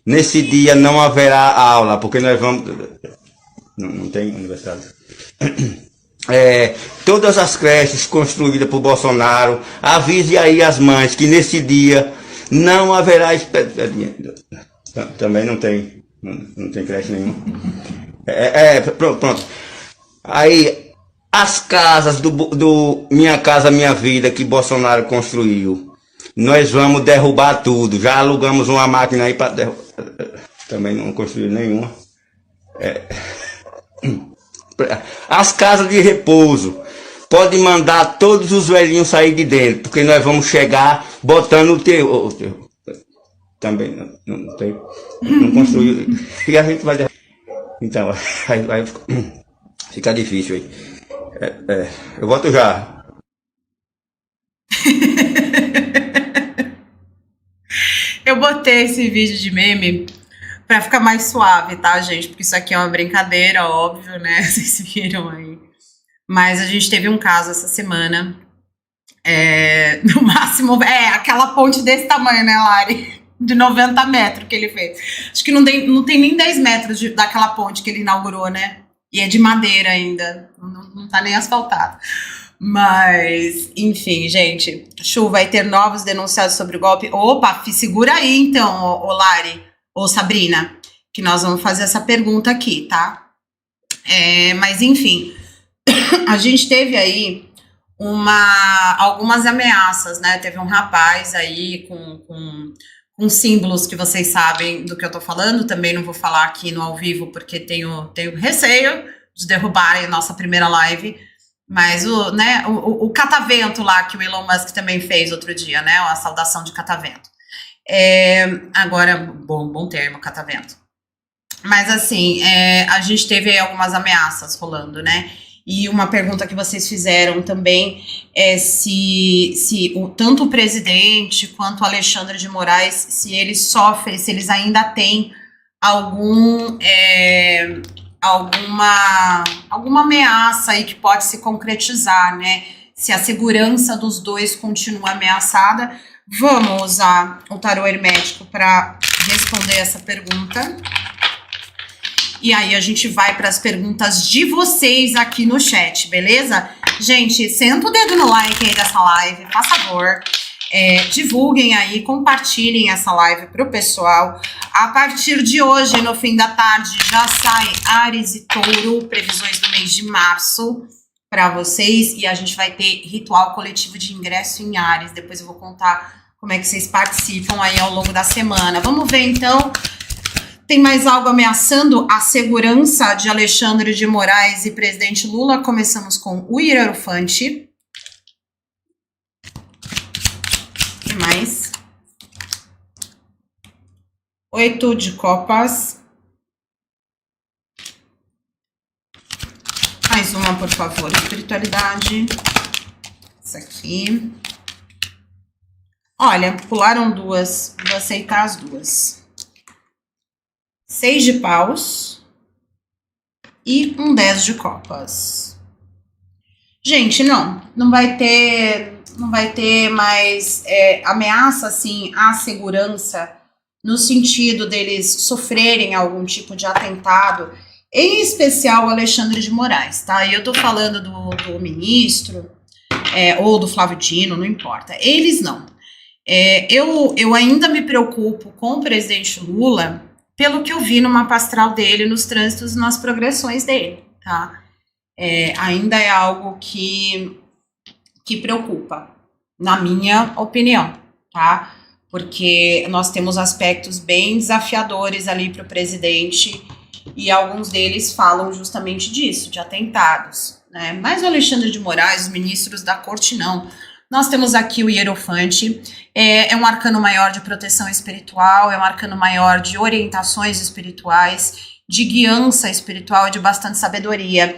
Nesse dia não haverá aula, porque nós vamos... Não tem universidade. Todas as creches construídas por Bolsonaro, avise aí as mães que nesse dia não haverá... Também não tem creche nenhuma. Pronto. Aí, as casas do Minha Casa Minha Vida que Bolsonaro construiu, nós vamos derrubar tudo. Já alugamos uma máquina aí para derrubar. Também não construiu nenhuma. As casas de repouso, pode mandar todos os velhinhos sair de dentro, porque nós vamos chegar botando o terror. Também não tem, não construiu. E a gente vai. Então, aí fica difícil aí. Eu volto já. Eu botei esse vídeo de meme pra ficar mais suave, tá, gente? Porque isso aqui é uma brincadeira, óbvio, né? Vocês viram aí. Mas a gente teve um caso essa semana. No máximo, aquela ponte desse tamanho, né, Lari? De 90 metros que ele fez. Acho que não tem nem 10 metros daquela ponte que ele inaugurou, né? E é de madeira ainda. Não tá nem asfaltado. Mas, enfim, gente. Chu, vai ter novos denunciados sobre o golpe. Opa, segura aí então, ô Lari, ô Sabrina, que nós vamos fazer essa pergunta aqui, tá? Mas, enfim, a gente teve aí algumas ameaças, né? Teve um rapaz aí com símbolos que vocês sabem do que eu tô falando. Também não vou falar aqui no ao vivo porque tenho receio de derrubarem a nossa primeira live. Mas o catavento lá que o Elon Musk também fez outro dia, né? A saudação de catavento. Agora, bom termo, catavento. Mas assim, a gente teve aí algumas ameaças rolando, né? E uma pergunta que vocês fizeram também é se tanto o presidente quanto o Alexandre de Moraes, se eles sofrem, se eles ainda têm alguma ameaça aí que pode se concretizar, né? Se a segurança dos dois continua ameaçada. Vamos usar o tarô hermético para responder essa pergunta. E aí a gente vai para as perguntas de vocês aqui no chat, beleza? Gente, senta o dedo no like aí dessa live, por favor. Divulguem aí, compartilhem essa live pro pessoal. A partir de hoje, no fim da tarde, já sai Áries e Touro, previsões do mês de março para vocês. E a gente vai ter ritual coletivo de ingresso em Áries. Depois eu vou contar como é que vocês participam aí ao longo da semana. Vamos ver então. Tem mais algo ameaçando a segurança de Alexandre de Moraes e presidente Lula? Começamos com o Hierofante. O que mais? 8 de copas. Mais uma, por favor. Espiritualidade. Essa aqui. Olha, pularam duas. Vou aceitar as duas. 6 de paus e um 10 de copas. Gente, não vai ter mais ameaça, assim, à segurança, no sentido deles sofrerem algum tipo de atentado, em especial o Alexandre de Moraes, tá? E eu tô falando do ministro, ou do Flávio Dino, não importa. Eles não. Eu ainda me preocupo com o presidente Lula, pelo que eu vi no mapa astral dele, nos trânsitos e nas progressões dele, tá? Ainda é algo que preocupa, na minha opinião, tá? Porque nós temos aspectos bem desafiadores ali para o presidente e alguns deles falam justamente disso, de atentados, né? Mas o Alexandre de Moraes, os ministros da corte, não. Nós temos aqui o Hierofante, é um arcano maior de proteção espiritual, é um arcano maior de orientações espirituais, de guiança espiritual, de bastante sabedoria.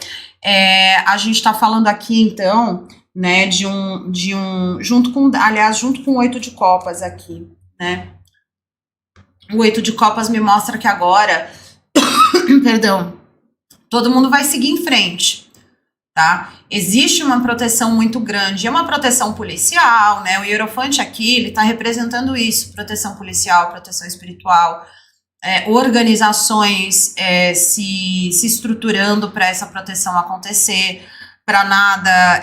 A gente está falando aqui, então, né, junto com o 8 de copas aqui, né? O 8 de copas me mostra que agora, perdão, todo mundo vai seguir em frente, tá? Existe uma proteção muito grande, é uma proteção policial, né? O Hierofante aqui, ele tá representando isso, proteção policial, proteção espiritual, organizações se estruturando para essa proteção acontecer, para nada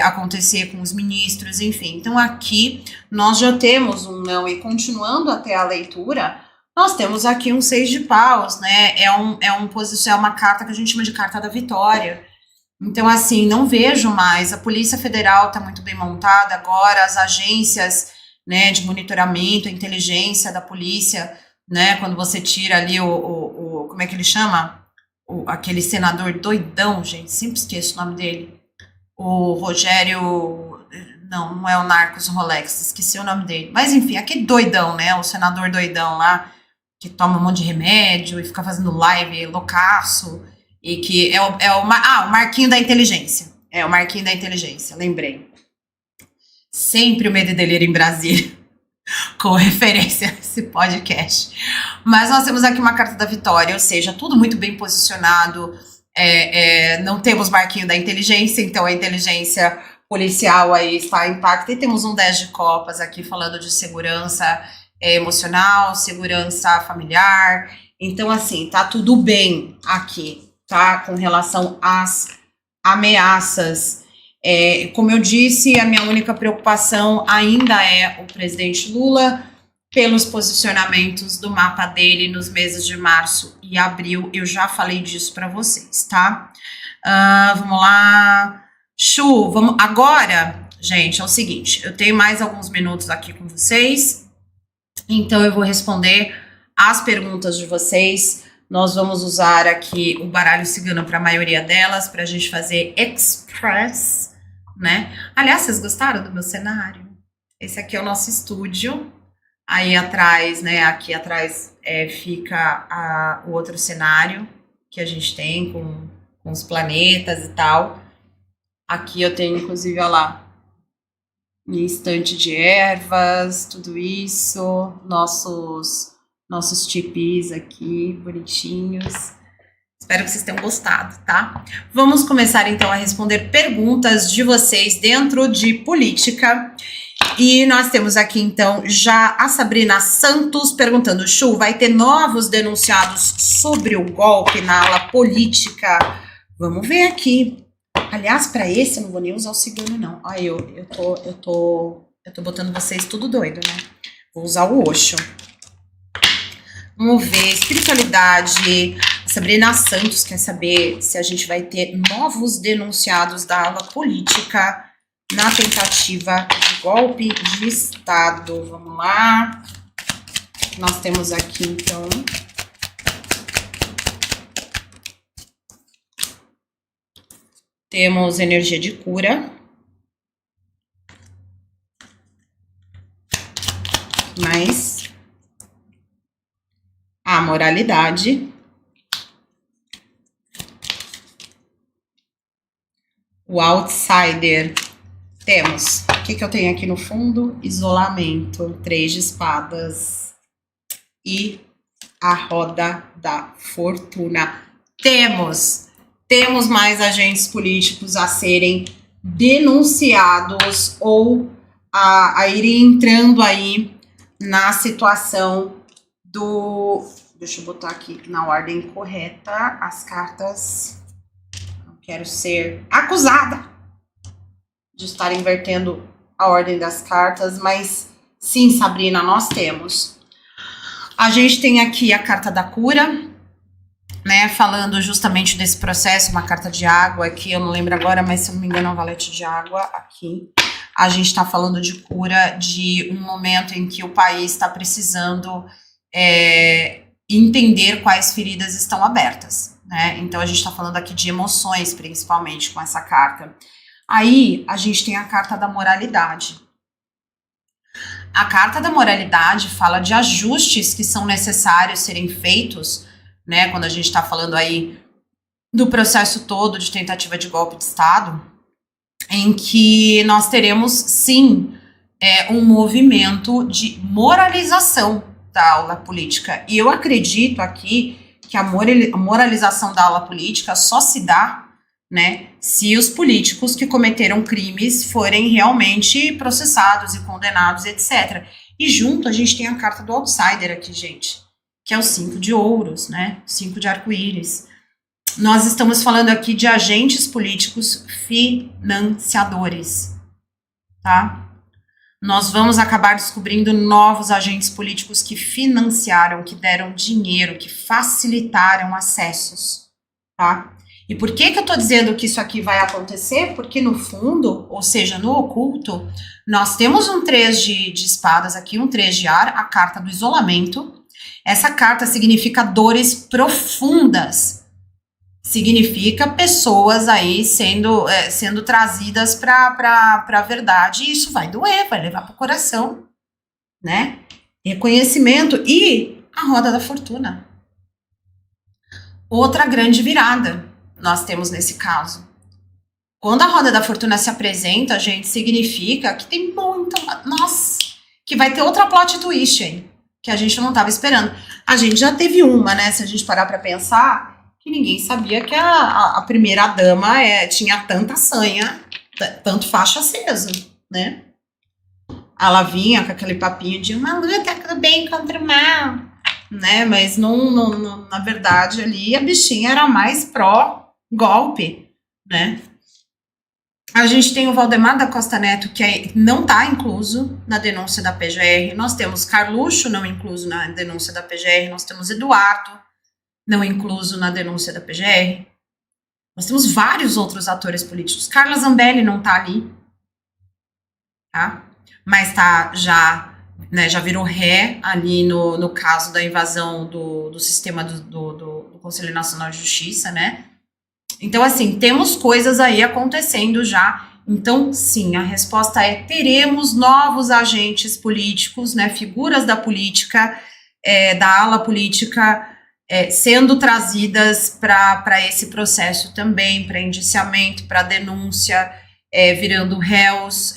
acontecer com os ministros, enfim. Então aqui nós já temos um não, e continuando até a leitura, nós temos aqui um 6 de paus, né? É uma carta que a gente chama de carta da vitória. Então, assim, não vejo mais. A Polícia Federal está muito bem montada agora, as agências, né, de monitoramento, a inteligência da polícia, né, quando você tira ali como é que ele chama? Aquele senador doidão, gente, sempre esqueço o nome dele. O Rogério, não é o Narcos Rolex, esqueci o nome dele. Mas, enfim, aquele doidão, né, o senador doidão lá, que toma um monte de remédio e fica fazendo live loucaço, e que o Marquinho da Inteligência. É, o Marquinho da Inteligência, lembrei. Sempre o Medo e Delírio em Brasília, com referência a esse podcast. Mas nós temos aqui uma carta da vitória, ou seja, tudo muito bem posicionado. Não temos Marquinho da Inteligência, então a inteligência policial aí está intacta. E temos um 10 de copas aqui falando de segurança emocional, segurança familiar. Então, assim, tá tudo bem aqui, tá? Com relação às ameaças. Como eu disse, a minha única preocupação ainda é o presidente Lula, pelos posicionamentos do mapa dele nos meses de março e abril. Eu já falei disso para vocês, tá? Vamos lá. Chu, vamos. Agora, gente, é o seguinte, eu tenho mais alguns minutos aqui com vocês, então eu vou responder as perguntas de vocês. Nós vamos usar aqui o baralho cigano para a maioria delas, para a gente fazer express, né? Aliás, vocês gostaram do meu cenário? Esse aqui é o nosso estúdio. Aí atrás, né? Aqui atrás fica o outro cenário que a gente tem com os planetas e tal. Aqui eu tenho, inclusive, olha lá, minha estante de ervas, tudo isso, nossos tipis aqui, bonitinhos. Espero que vocês tenham gostado, tá? Vamos começar, então, a responder perguntas de vocês dentro de política. E nós temos aqui, então, já a Sabrina Santos perguntando: Chu, vai ter novos denunciados sobre o golpe na ala política? Vamos ver aqui. Aliás, para esse eu não vou nem usar o cigano, não. Ai, eu tô botando vocês tudo doido, né? Vou usar o Osho. Vamos ver, espiritualidade. A Sabrina Santos quer saber se a gente vai ter novos denunciados da ala política na tentativa de golpe de Estado. Vamos lá. Nós temos aqui, então, temos energia de cura. Mais a moralidade. O outsider. Temos, o que eu tenho aqui no fundo? Isolamento, 3 de espadas e a roda da fortuna. Temos mais agentes políticos a serem denunciados ou a irem entrando aí na situação do... Deixa eu botar aqui na ordem correta as cartas. Não quero ser acusada de estar invertendo a ordem das cartas, mas sim, Sabrina, nós temos. A gente tem aqui a carta da cura, né, falando justamente desse processo, uma carta de água aqui, eu não lembro agora, mas se eu não me engano é um valete de água aqui. A gente está falando de cura, de um momento em que o país está precisando entender quais feridas estão abertas, né? Então a gente está falando aqui de emoções, principalmente, com essa carta. Aí, a gente tem a carta da moralidade. A carta da moralidade fala de ajustes que são necessários serem feitos, né? Quando a gente está falando aí do processo todo de tentativa de golpe de Estado, em que nós teremos, sim, um movimento de moralização da aula política. E eu acredito aqui que a moralização da aula política só se dá, né, se os políticos que cometeram crimes forem realmente processados e condenados, etc. E junto a gente tem a carta do outsider aqui, gente, que é o 5 de ouros, né, 5 de arco-íris. Nós estamos falando aqui de agentes políticos financiadores, tá? Nós vamos acabar descobrindo novos agentes políticos que financiaram, que deram dinheiro, que facilitaram acessos, tá? E por que eu estou dizendo que isso aqui vai acontecer? Porque no fundo, ou seja, no oculto, nós temos um 3 de espadas aqui, um 3 de ar, a carta do isolamento. Essa carta significa dores profundas. Significa pessoas aí sendo trazidas para a verdade. E isso vai doer, vai levar para o coração, né? Reconhecimento e a roda da fortuna. Outra grande virada nós temos nesse caso. Quando a roda da fortuna se apresenta, gente, significa que tem muito... Nossa! Que vai ter outra plot twist aí, que a gente não estava esperando. A gente já teve uma, né? Se a gente parar para pensar, que ninguém sabia que a primeira dama tinha tanta sanha, tanto faixa acesa, né? Ela vinha com aquele papinho de uma luta do bem contra o mal, né? Mas não, na verdade ali a bichinha era mais pró-golpe, né? A gente tem o Valdemar da Costa Neto, que não está incluso na denúncia da PGR. Nós temos Carluxo não incluso na denúncia da PGR. Nós temos Eduardo não incluso na denúncia da PGR. Nós temos vários outros atores políticos. Carla Zambelli não está ali, tá? Mas tá já virou ré ali no caso da invasão do sistema do Conselho Nacional de Justiça, né? Então, assim, temos coisas aí acontecendo já. Então, sim, a resposta é: teremos novos agentes políticos, né, figuras da política, da ala política, sendo trazidas para esse processo também, para indiciamento, para denúncia, virando réus,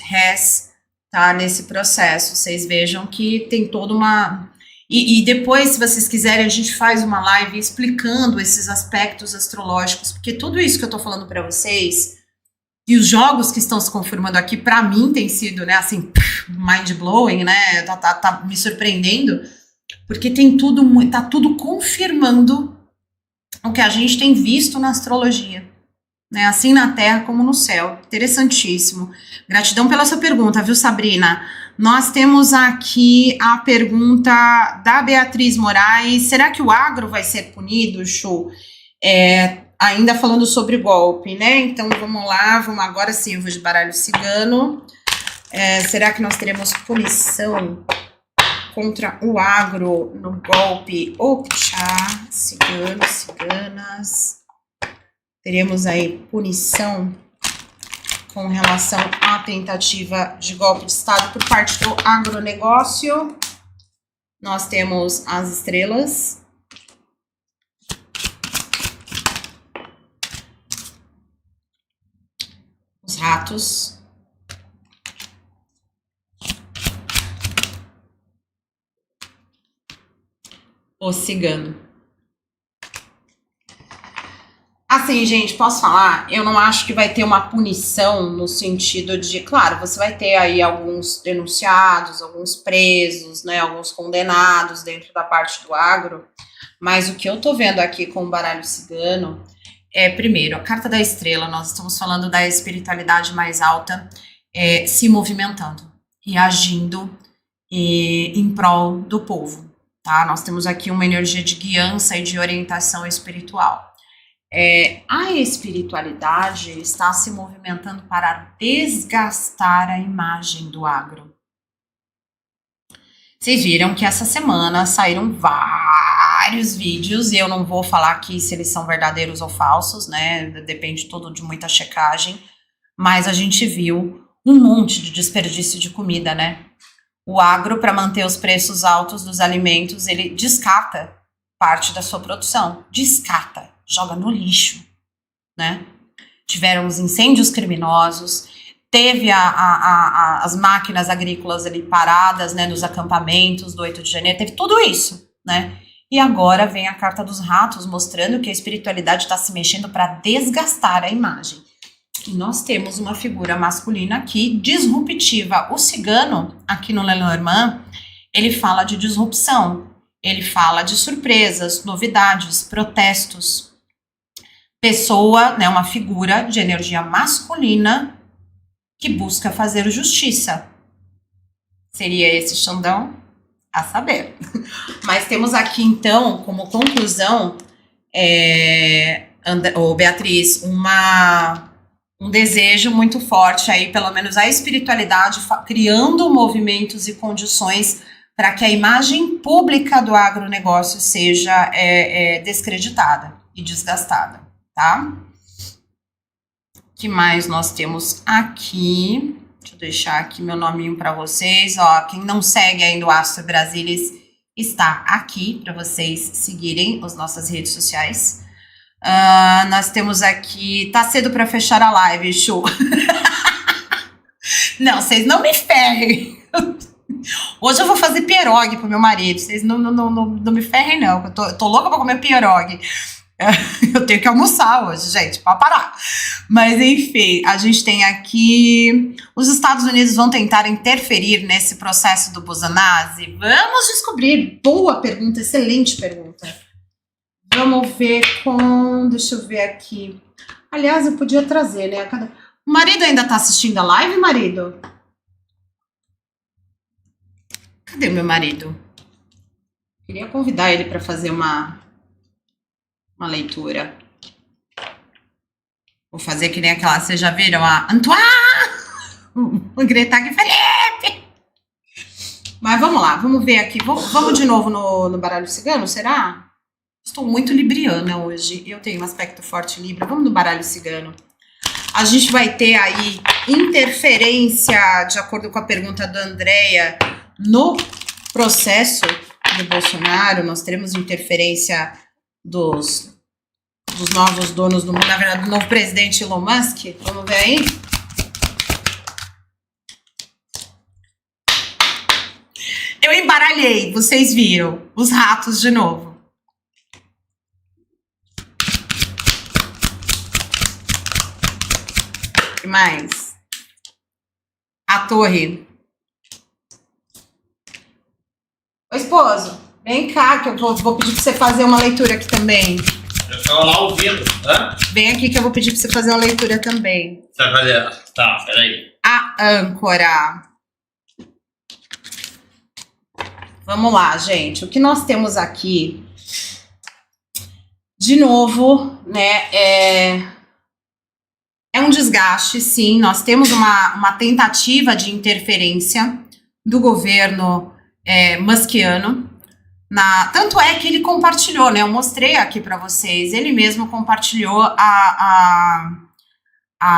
tá, nesse processo. Vocês vejam que tem toda uma... E depois, se vocês quiserem, a gente faz uma live explicando esses aspectos astrológicos, porque tudo isso que eu tô falando para vocês, e os jogos que estão se confirmando aqui, para mim tem sido, né, assim, mind-blowing, né, tá me surpreendendo, porque tá tudo confirmando o que a gente tem visto na astrologia, né, assim na Terra como no céu. Interessantíssimo. Gratidão pela sua pergunta, viu, Sabrina? Nós temos aqui a pergunta da Beatriz Moraes: será que o agro vai ser punido, Chu? Ainda falando sobre golpe, né? Então vamos lá, agora sim, eu vou de baralho cigano. Será que nós teremos punição contra o agro no golpe Oxá, ciganos, ciganas? Teremos aí punição com relação à tentativa de golpe de Estado por parte do agronegócio. Nós temos as estrelas. Os ratos. O cigano. Assim, gente, posso falar? Eu não acho que vai ter uma punição no sentido de, claro, você vai ter aí alguns denunciados, alguns presos, né, alguns condenados dentro da parte do agro, mas o que eu tô vendo aqui com o baralho cigano primeiro, a carta da estrela, nós estamos falando da espiritualidade mais alta se movimentando e agindo em prol do povo, tá? Nós temos aqui uma energia de guiança e de orientação espiritual. A espiritualidade está se movimentando para desgastar a imagem do agro. Vocês viram que essa semana saíram vários vídeos, e eu não vou falar aqui se eles são verdadeiros ou falsos, né? Depende tudo de muita checagem, mas a gente viu um monte de desperdício de comida, né? O agro, para manter os preços altos dos alimentos, ele descarta parte da sua produção, joga no lixo, né? Tiveram os incêndios criminosos, teve as máquinas agrícolas ali paradas, né, nos acampamentos do 8 de janeiro, teve tudo isso, né? E agora vem a carta dos ratos mostrando que a espiritualidade está se mexendo para desgastar a imagem. E nós temos uma figura masculina aqui, disruptiva. O cigano, aqui no Lenormand, ele fala de disrupção, ele fala de surpresas, novidades, protestos. Pessoa, né, uma figura de energia masculina que busca fazer justiça. Seria esse Xandão? A saber. Mas temos aqui, então, como conclusão, Beatriz, um desejo muito forte aí, pelo menos a espiritualidade, criando movimentos e condições para que a imagem pública do agronegócio seja descreditada e desgastada, tá? O que mais nós temos aqui? Deixa eu deixar aqui meu nominho para vocês. Ó, quem não segue ainda o Astro Brasilis está aqui para vocês seguirem as nossas redes sociais. Nós temos aqui... Tá cedo para fechar a live, Chu. Não, vocês não me ferrem. Hoje eu vou fazer pierogi pro meu marido. Vocês não me ferrem, não. Eu tô louca pra comer pierogi. Eu tenho que almoçar hoje, gente, pode parar. Mas, enfim, a gente tem aqui... Os Estados Unidos vão tentar interferir nesse processo do Busanazzi? Vamos descobrir. Boa pergunta, excelente pergunta. Vamos ver com... Deixa eu ver aqui. Aliás, eu podia trazer, né? O marido ainda tá assistindo a live, marido? Cadê meu marido? Queria convidar ele para fazer uma leitura. Vou fazer que nem aquela, vocês já viram a Antoine? Vou gritar aqui, Felipe! Mas vamos lá, vamos ver aqui. Vamos de novo no baralho cigano, será? Estou muito libriana hoje. Eu tenho um aspecto forte libra. Vamos no baralho cigano. A gente vai ter aí interferência, de acordo com a pergunta da Andrea, no processo do Bolsonaro. Nós teremos interferência dos novos donos do mundo, na verdade, do novo presidente Elon Musk. Vamos ver aí? Eu embaralhei, vocês viram, os ratos de novo. O que mais? A torre. Ô, esposo, vem cá que eu vou pedir pra você fazer uma leitura aqui também. Eu tô lá ouvindo, hã? Vem aqui que eu vou pedir pra você fazer uma leitura também. Você vai fazer? Tá, peraí. A âncora. Vamos lá, gente. O que nós temos aqui, de novo, né, é um desgaste, sim. Nós temos uma tentativa de interferência do governo muskiano. Tanto é que ele compartilhou, né? Eu mostrei aqui para vocês. Ele mesmo compartilhou a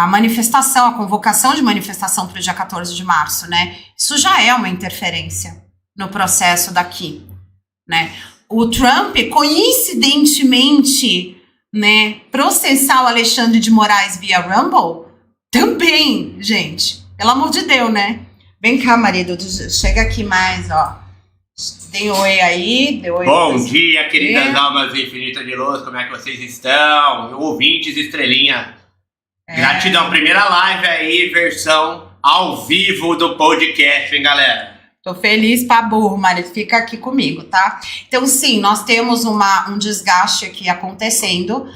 manifestação, a convocação de manifestação para o dia 14 de março, né? Isso já é uma interferência no processo daqui, né? O Trump, coincidentemente, né, processar o Alexandre de Moraes via Rumble, também, gente. Pelo amor de Deus, né? Vem cá, marido, chega aqui mais, ó. Dê oi aí, dê oi. Bom dia, queridas almas infinitas de luz, como é que vocês estão? Ouvintes, estrelinha. Gratidão, primeira live aí, versão ao vivo do podcast, hein, galera? Tô feliz pra burro, marido, fica aqui comigo, tá? Então, sim, nós temos um desgaste aqui acontecendo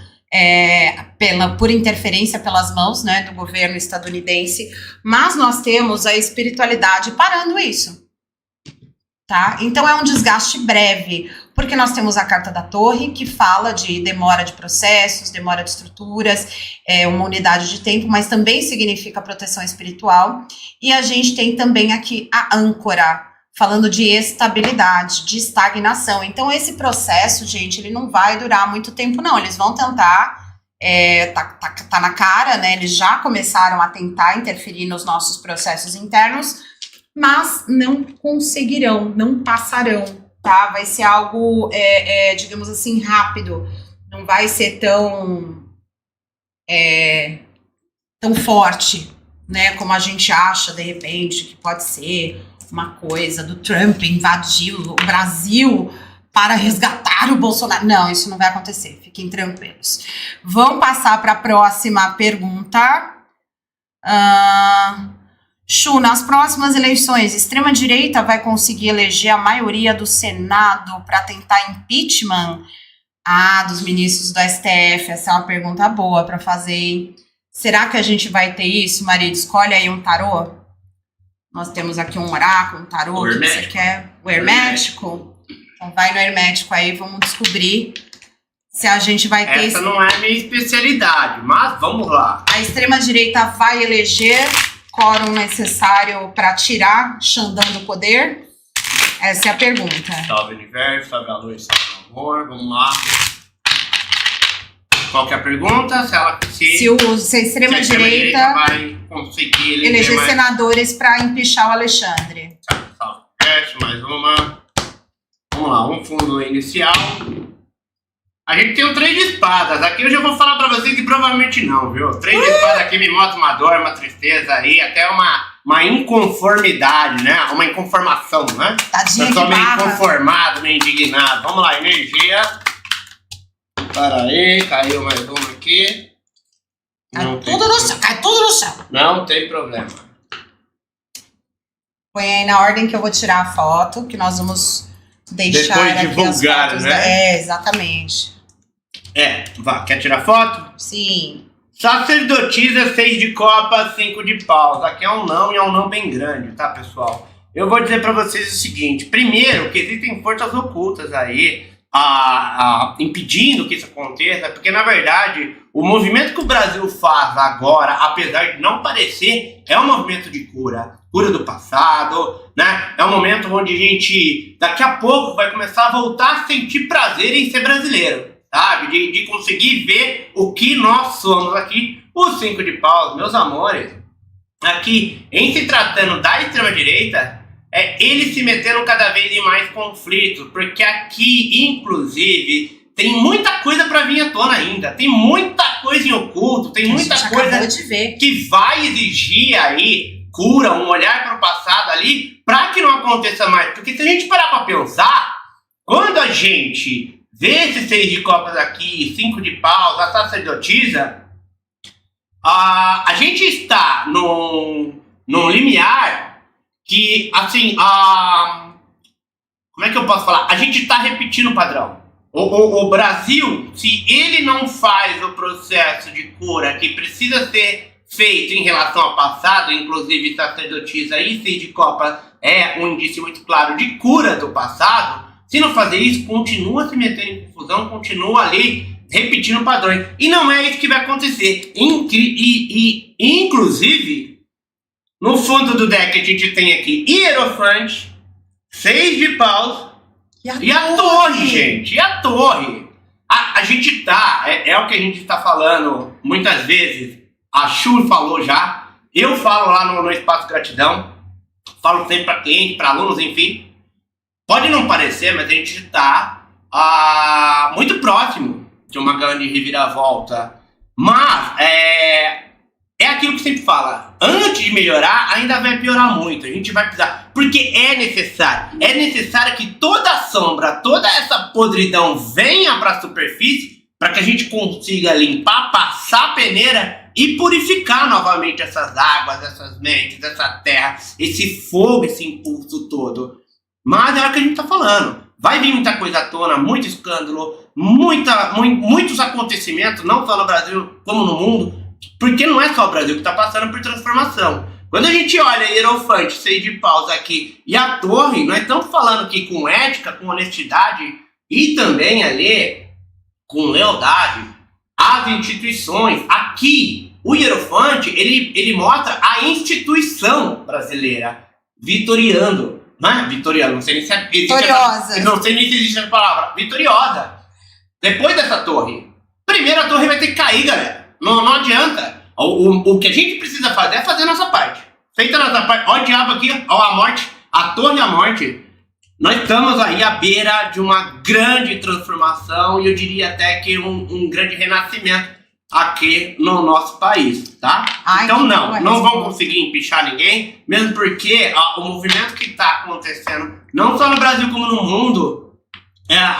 por interferência pelas mãos, né, do governo estadunidense, mas nós temos a espiritualidade parando isso. Tá? Então é um desgaste breve, porque nós temos a carta da torre, que fala de demora de processos, demora de estruturas, uma unidade de tempo, mas também significa proteção espiritual, e a gente tem também aqui a âncora, falando de estabilidade, de estagnação. Então esse processo, gente, ele não vai durar muito tempo não, eles vão tentar, tá na cara, né, eles já começaram a tentar interferir nos nossos processos internos, mas não conseguirão, não passarão, tá? Vai ser algo, digamos assim, rápido, não vai ser tão forte, né, como a gente acha, de repente, que pode ser uma coisa do Trump invadir o Brasil para resgatar o Bolsonaro. Não, isso não vai acontecer, fiquem tranquilos. Vamos passar para a próxima pergunta. Chu, nas próximas eleições, extrema-direita vai conseguir eleger a maioria do Senado para tentar impeachment dos ministros do STF? Essa é uma pergunta boa para fazer, hein? Será que a gente vai ter isso, marido? Escolhe aí um tarô. Nós temos aqui um oráculo, um tarô, o que você quer? O hermético? Então vai no hermético aí, vamos descobrir Se a gente vai ter... Essa não é a minha especialidade, mas vamos lá. A extrema-direita vai eleger quórum necessário para tirar Xandão do poder? Essa é a pergunta. Salve universo, salve a luz, salve o amor, vamos lá. Qual que é a pergunta? Se a extrema-direita vai conseguir eleger mais... senadores para empichar o Alexandre. Salve universo, mais uma. Vamos lá, um fundo inicial. A gente tem um 3 de espadas. Aqui eu já vou falar pra vocês que provavelmente não, viu? 3 de espadas aqui me mostra uma dor, uma tristeza aí, até uma inconformidade, né? Uma inconformação, né? Tadinha eu tô de meio barra. inconformado, meio indignado. Vamos lá, energia. Para aí, caiu mais uma aqui. Cai tudo no chão. Não tem problema. Põe aí na ordem que eu vou tirar a foto, que nós vamos deixar depois aqui divulgar, as fotos. né? Exatamente. Vá, quer tirar foto? Sim. Sacerdotisa, 6 de copa, 5 de paus. Aqui é um não e é um não bem grande, tá, pessoal? Eu vou dizer pra vocês o seguinte. Primeiro, que existem forças ocultas aí impedindo que isso aconteça, porque, na verdade, o movimento que o Brasil faz agora, apesar de não parecer, é um movimento de cura do passado, né? É um momento onde a gente, daqui a pouco, vai começar a voltar a sentir prazer em ser brasileiro, sabe? De conseguir ver o que nós somos aqui. Os 5 de paus, meus amores, aqui, em se tratando da extrema-direita, eles se metendo cada vez em mais conflitos, porque aqui, inclusive, tem muita coisa pra vir à tona ainda, tem muita coisa em oculto, tem muita coisa que vai exigir aí cura, um olhar para o passado ali, pra que não aconteça mais. Porque se a gente parar pra pensar, quando a gente vê esses 6 de copas aqui, 5 de paus, a sacerdotisa, a gente está num limiar que, assim, como é que eu posso falar? A gente está repetindo o padrão. O Brasil, se ele não faz o processo de cura que precisa ser feito em relação ao passado, inclusive sacerdotisa e 6 de copa é um indício muito claro de cura do passado, se não fazer isso, continua se metendo em confusão, continua ali repetindo padrões. E não é isso que vai acontecer. Inclusive, no fundo do deck a gente tem aqui Hierofante, 6 de paus e a torre, gente. E a torre. A gente tá, é o que a gente tá falando muitas vezes. A Chu falou já. Eu falo lá no Espaço Gratidão. Falo sempre para cliente, para alunos, enfim. Pode não parecer, mas a gente tá muito próximo de uma grande reviravolta. Mas é aquilo que sempre fala. Antes de melhorar, ainda vai piorar muito. A gente vai precisar. Porque é necessário. É necessário que toda a sombra, toda essa podridão venha para a superfície para que a gente consiga limpar, passar a peneira e purificar novamente essas águas, essas mentes, essa terra, esse fogo, esse impulso todo. Mas é o que a gente tá falando. Vai vir muita coisa à tona, muito escândalo, muitos acontecimentos, não só no Brasil como no mundo, porque não é só o Brasil que está passando por transformação. Quando a gente olha Hierofante, 6 de paus aqui e a torre, nós estamos falando aqui com ética, com honestidade e também ali com lealdade às instituições. Aqui, o Hierofante, ele mostra a instituição brasileira vitoriando. Não é vitoriano, não sei nem se existe vitoriosa. Não sei nem se existe essa palavra. Vitoriosa. Depois dessa torre, primeiro a torre vai ter que cair, galera. Não adianta. O que a gente precisa fazer é fazer a nossa parte. Feita a nossa parte. Olha o diabo aqui, olha a morte. A torre e a morte. Nós estamos aí à beira de uma grande transformação e eu diria até que um grande renascimento aqui no nosso país, tá? Então não vão conseguir empichar ninguém, mesmo porque o movimento que está acontecendo, não só no Brasil como no mundo,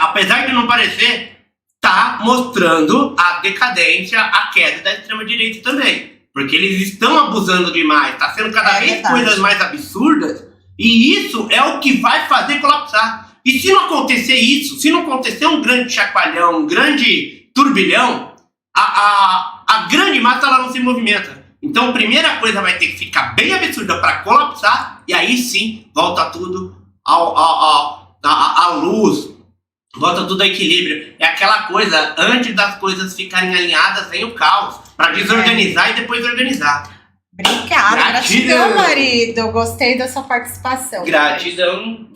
apesar de não parecer, está mostrando a decadência, a queda da extrema-direita também. Porque eles estão abusando demais, está sendo cada vez coisas mais absurdas, e isso é o que vai fazer colapsar. E se não acontecer isso, se não acontecer um grande chacoalhão, um grande turbilhão, a grande massa ela não se movimenta. Então a primeira coisa vai ter que ficar bem absurda para colapsar, e aí sim volta tudo à luz, Volta tudo ao equilíbrio. É aquela coisa, antes das coisas ficarem alinhadas, vem o caos. Pra desorganizar e depois organizar. Obrigada, gratidão, marido. Gostei da sua participação. Gratidão.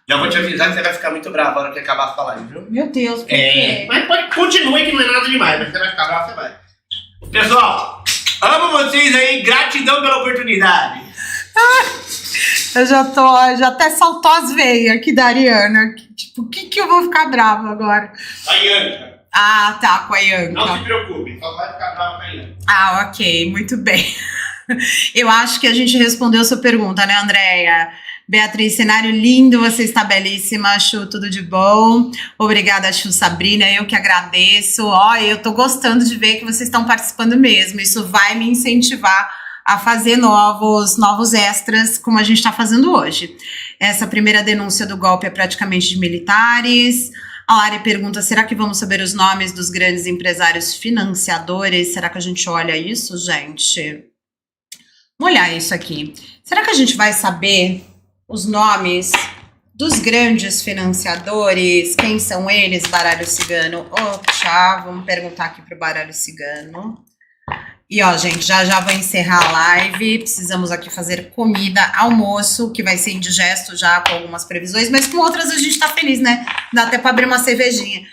Já vou te avisar que você vai ficar muito bravo na hora que acabar a live, viu? Meu Deus, por quê? Mas continue que não é nada demais, mas você vai ficar bravo, você vai. Pessoal, amo vocês aí, gratidão pela oportunidade. Eu já até saltou as veias aqui da Ariana. Tipo, o que eu vou ficar brava agora? A Ianca. Ah, tá, com a Ianca. Não se preocupe, só vai ficar brava com a Ianca. Ah, ok, muito bem. Eu acho que a gente respondeu a sua pergunta, né, Andréia? Beatriz, cenário lindo, você está belíssima, Chu, tudo de bom. Obrigada, Chu, Sabrina, eu que agradeço. Ó, eu tô gostando de ver que vocês estão participando mesmo, isso vai me incentivar a fazer novos extras, como a gente está fazendo hoje. Essa primeira denúncia do golpe é praticamente de militares. A Lari pergunta, será que vamos saber os nomes dos grandes empresários financiadores? Será que a gente olha isso, gente? Vamos olhar isso aqui. Será que a gente vai saber os nomes dos grandes financiadores? Quem são eles, Baralho Cigano? Tchau, vamos perguntar aqui pro Baralho Cigano. E ó, gente, já vou encerrar a live. Precisamos aqui fazer comida, almoço, que vai ser indigesto já com algumas previsões, mas com outras a gente tá feliz, né? Dá até pra abrir uma cervejinha.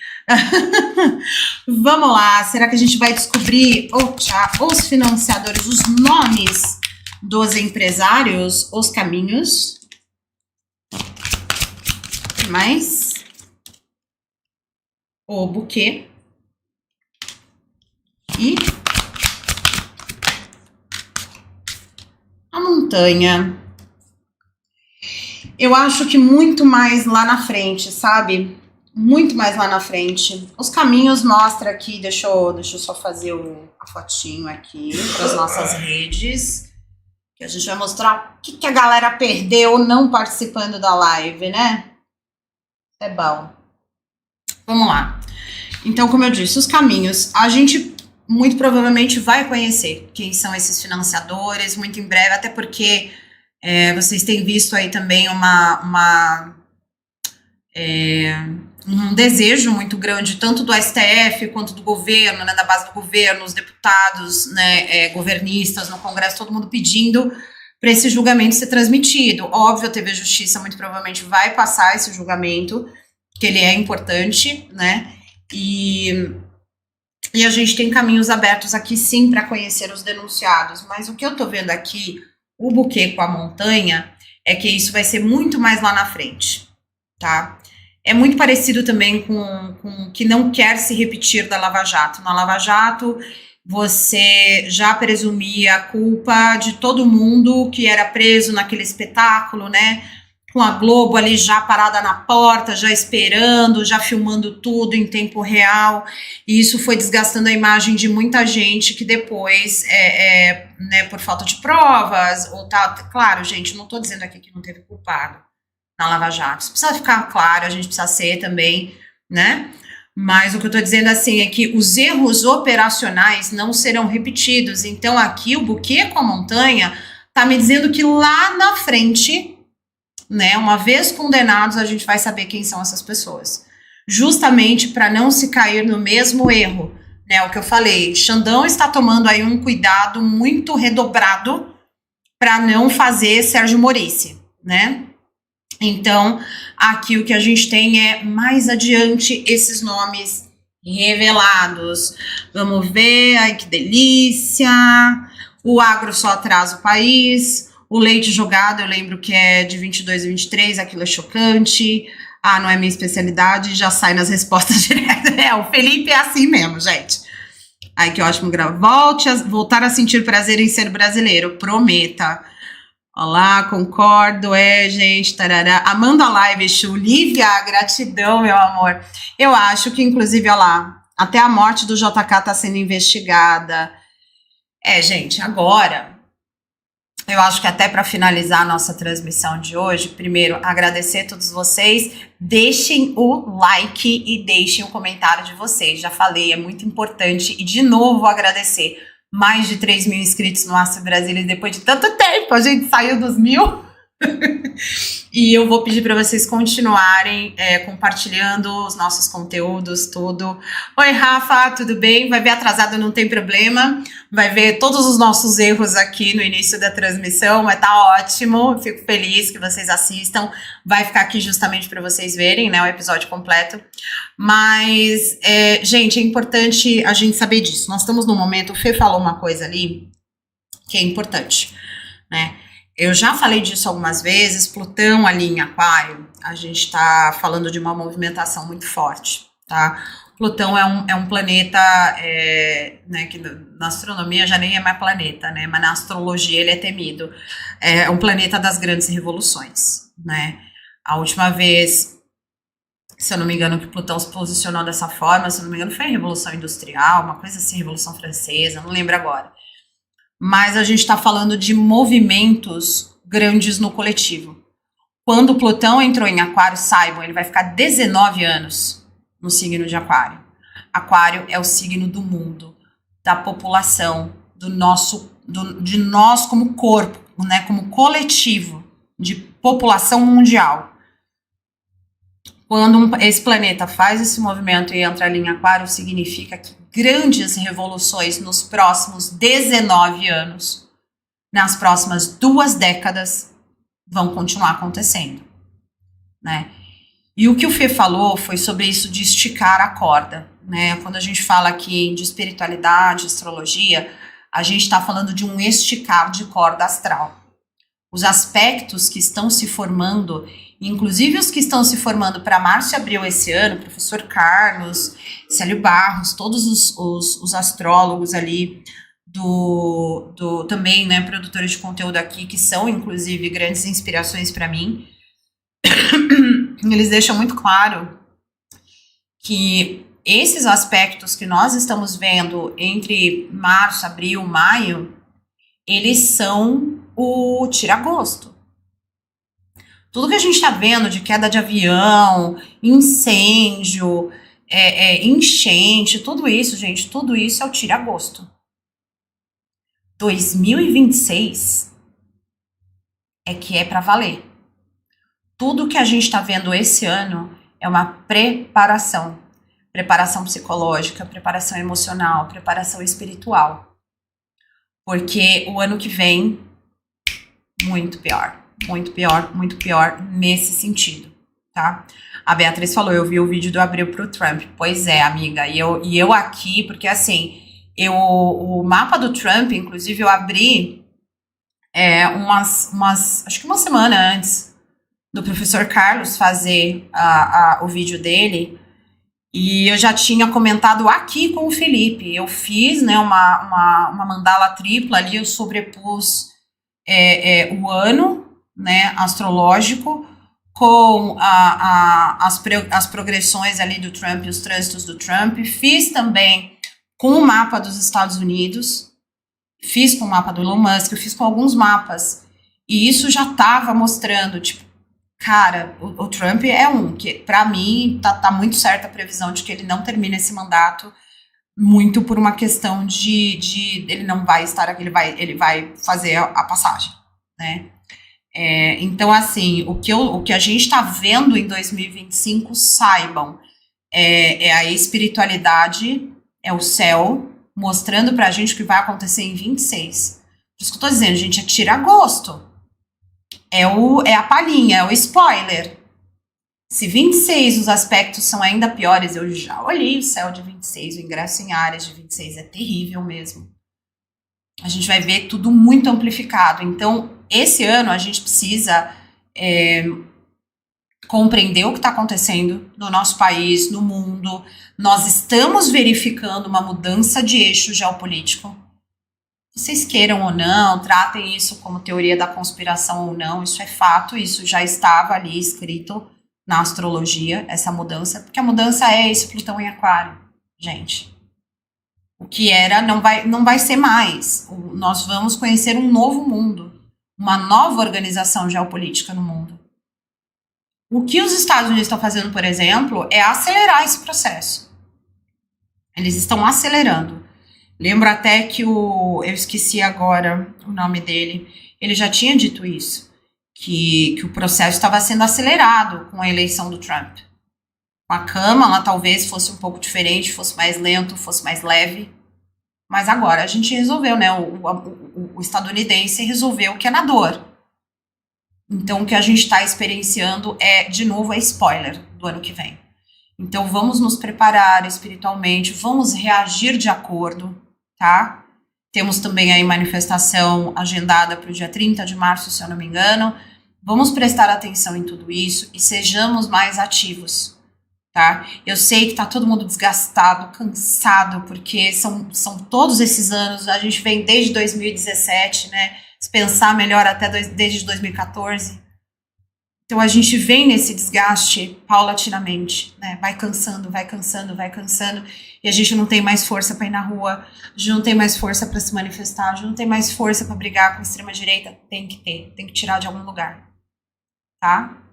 Vamos lá, será que a gente vai descobrir os financiadores, os nomes dos empresários, os caminhos? Mais o buquê e a montanha. Eu acho que muito mais lá na frente, sabe? Muito mais lá na frente. Os caminhos mostra aqui, deixa eu só fazer a fotinho aqui para as nossas redes. Que a gente vai mostrar o que a galera perdeu não participando da live, né? É bom. Vamos lá. Então, como eu disse, os caminhos. A gente muito provavelmente vai conhecer quem são esses financiadores, muito em breve, até porque vocês têm visto aí também um desejo muito grande, tanto do STF quanto do governo, né, da base do governo, os deputados, né, governistas no Congresso, todo mundo pedindo para esse julgamento ser transmitido. Óbvio, a TV Justiça muito provavelmente vai passar esse julgamento, que ele é importante, né, e a gente tem caminhos abertos aqui sim para conhecer os denunciados, mas o que eu tô vendo aqui, o buquê com a montanha, é que isso vai ser muito mais lá na frente, tá? É muito parecido também com o que não quer se repetir da Lava Jato. Na Lava Jato, você já presumia a culpa de todo mundo que era preso naquele espetáculo, né? Com a Globo ali já parada na porta, já esperando, já filmando tudo em tempo real. E isso foi desgastando a imagem de muita gente que depois, né, por falta de provas, ou tá. Claro, gente, não tô dizendo aqui que não teve culpado na Lava Jato. Isso precisa ficar claro, a gente precisa ser também, né? Mas o que eu tô dizendo assim é que os erros operacionais não serão repetidos. Então aqui o buquê com a montanha tá me dizendo que lá na frente, né, uma vez condenados, a gente vai saber quem são essas pessoas. Justamente para não se cair no mesmo erro, né? O que eu falei, Xandão está tomando aí um cuidado muito redobrado para não fazer Sérgio Morici, né? Então, aqui o que a gente tem é, mais adiante, esses nomes revelados. Vamos ver, ai que delícia. O agro só atrasa o país. O leite jogado, eu lembro que é de 22 e 23, aquilo é chocante. Ah, não é minha especialidade, já sai nas respostas diretas. O Felipe é assim mesmo, gente. Ai, que ótimo gravar. Voltar a sentir prazer em ser brasileiro, prometa. Olá, concordo, gente, tarará. Amando a live, Chu. Lívia, gratidão, meu amor. Eu acho que, inclusive, olha lá, até a morte do JK tá sendo investigada. Gente, agora, eu acho que até para finalizar a nossa transmissão de hoje, primeiro, agradecer a todos vocês, deixem o like e deixem o comentário de vocês. Já falei, é muito importante e, de novo, agradecer. Mais de 3 mil inscritos no Astro Brasilis depois de tanto tempo, a gente saiu dos 1000. E eu vou pedir para vocês continuarem compartilhando os nossos conteúdos, tudo. Oi, Rafa, tudo bem? Vai ver atrasado, não tem problema. Vai ver todos os nossos erros aqui no início da transmissão, mas tá ótimo. Fico feliz que vocês assistam. Vai ficar aqui justamente para vocês verem, né, o episódio completo. Mas, gente, é importante a gente saber disso. Nós estamos num momento, o Fê falou uma coisa ali que é importante, né? Eu já falei disso algumas vezes. Plutão ali em Aquário, a gente está falando de uma movimentação muito forte, tá? Plutão é um planeta, né, que na astronomia já nem é mais planeta, né? Mas na astrologia ele é temido. É um planeta das grandes revoluções, né? A última vez, se eu não me engano, que Plutão se posicionou dessa forma, se eu não me engano, foi a Revolução Industrial, uma coisa assim, Revolução Francesa, não lembro agora. Mas a gente está falando de movimentos grandes no coletivo. Quando Plutão entrou em Aquário, saibam, ele vai ficar 19 anos no signo de Aquário. Aquário é o signo do mundo, da população, de nós como corpo, né, como coletivo de população mundial. Quando esse planeta faz esse movimento e entra ali em Aquário, significa que grandes revoluções nos próximos 19 anos, nas próximas 2 décadas, vão continuar acontecendo, né? E o que o Fê falou foi sobre isso de esticar a corda, né? Quando a gente fala aqui de espiritualidade, astrologia, a gente está falando de um esticar de corda astral. Os aspectos que estão se formando, inclusive os que estão se formando para março e abril esse ano, professor Carlos, Célio Barros, todos os astrólogos ali também, né, produtores de conteúdo aqui, que são inclusive grandes inspirações para mim, eles deixam muito claro que esses aspectos que nós estamos vendo entre março, abril, maio, eles são o tira-gosto. Tudo que a gente está vendo de queda de avião, incêndio, enchente, tudo isso, gente, tudo isso é o tira-gosto. 2026 é que é para valer. Tudo que a gente está vendo esse ano é uma preparação. Preparação psicológica, preparação emocional, preparação espiritual. Porque o ano que vem, muito pior. Muito pior, muito pior nesse sentido, tá? A Beatriz falou, eu vi o vídeo do Abril pro Trump. Pois é, amiga, e eu aqui, porque assim, o mapa do Trump, inclusive eu abri acho que uma semana antes do professor Carlos fazer o vídeo dele, e eu já tinha comentado aqui com o Felipe. Eu fiz, né, uma mandala tripla ali, eu sobrepus o ano, né, astrológico, com as progressões ali do Trump, os trânsitos do Trump. Fiz também com o mapa dos Estados Unidos, fiz com o mapa do Elon Musk, eu fiz com alguns mapas, e isso já estava mostrando, tipo, cara, o Trump que para mim tá muito certa a previsão de que ele não termina esse mandato, muito por uma questão de ele não vai estar aqui, ele vai fazer a passagem, né? Então, assim, o que a gente está vendo em 2025, saibam, é a espiritualidade, é o céu mostrando pra gente o que vai acontecer em 26. Por isso que eu tô dizendo, gente, é tira-gosto. É a palhinha, é o spoiler. Se 26 os aspectos são ainda piores, eu já olhei o céu de 26, o ingresso em Áries de 26 é terrível mesmo. A gente vai ver tudo muito amplificado. Então, esse ano a gente precisa compreender o que está acontecendo no nosso país, no mundo. Nós estamos verificando uma mudança de eixo geopolítico. Vocês queiram ou não, tratem isso como teoria da conspiração ou não, isso é fato, isso já estava ali escrito na astrologia, essa mudança, porque a mudança é esse Plutão em Aquário, gente. O que era não vai ser mais. Nós vamos conhecer um novo mundo, uma nova organização geopolítica no mundo. O que os Estados Unidos estão fazendo, por exemplo, é acelerar esse processo. Eles estão acelerando. Lembro até que eu esqueci agora o nome dele, ele já tinha dito isso, que o processo estava sendo acelerado com a eleição do Trump. Com a Câmara, talvez fosse um pouco diferente, fosse mais lento, fosse mais leve. Mas agora a gente resolveu, né? O estadunidense resolveu que é na dor. Então, o que a gente está experienciando de novo, é spoiler do ano que vem. Então, vamos nos preparar espiritualmente, vamos reagir de acordo, tá? Temos também aí manifestação agendada para o dia 30 de março, se eu não me engano. Vamos prestar atenção em tudo isso e sejamos mais ativos. Tá? Eu sei que tá todo mundo desgastado, cansado, porque são todos esses anos, a gente vem desde 2017, né? Se pensar melhor, até desde 2014. Então a gente vem nesse desgaste paulatinamente, né? Vai cansando, e a gente não tem mais força para ir na rua, a gente não tem mais força para se manifestar, a gente não tem mais força para brigar com a extrema-direita. Tem que tirar de algum lugar, tá?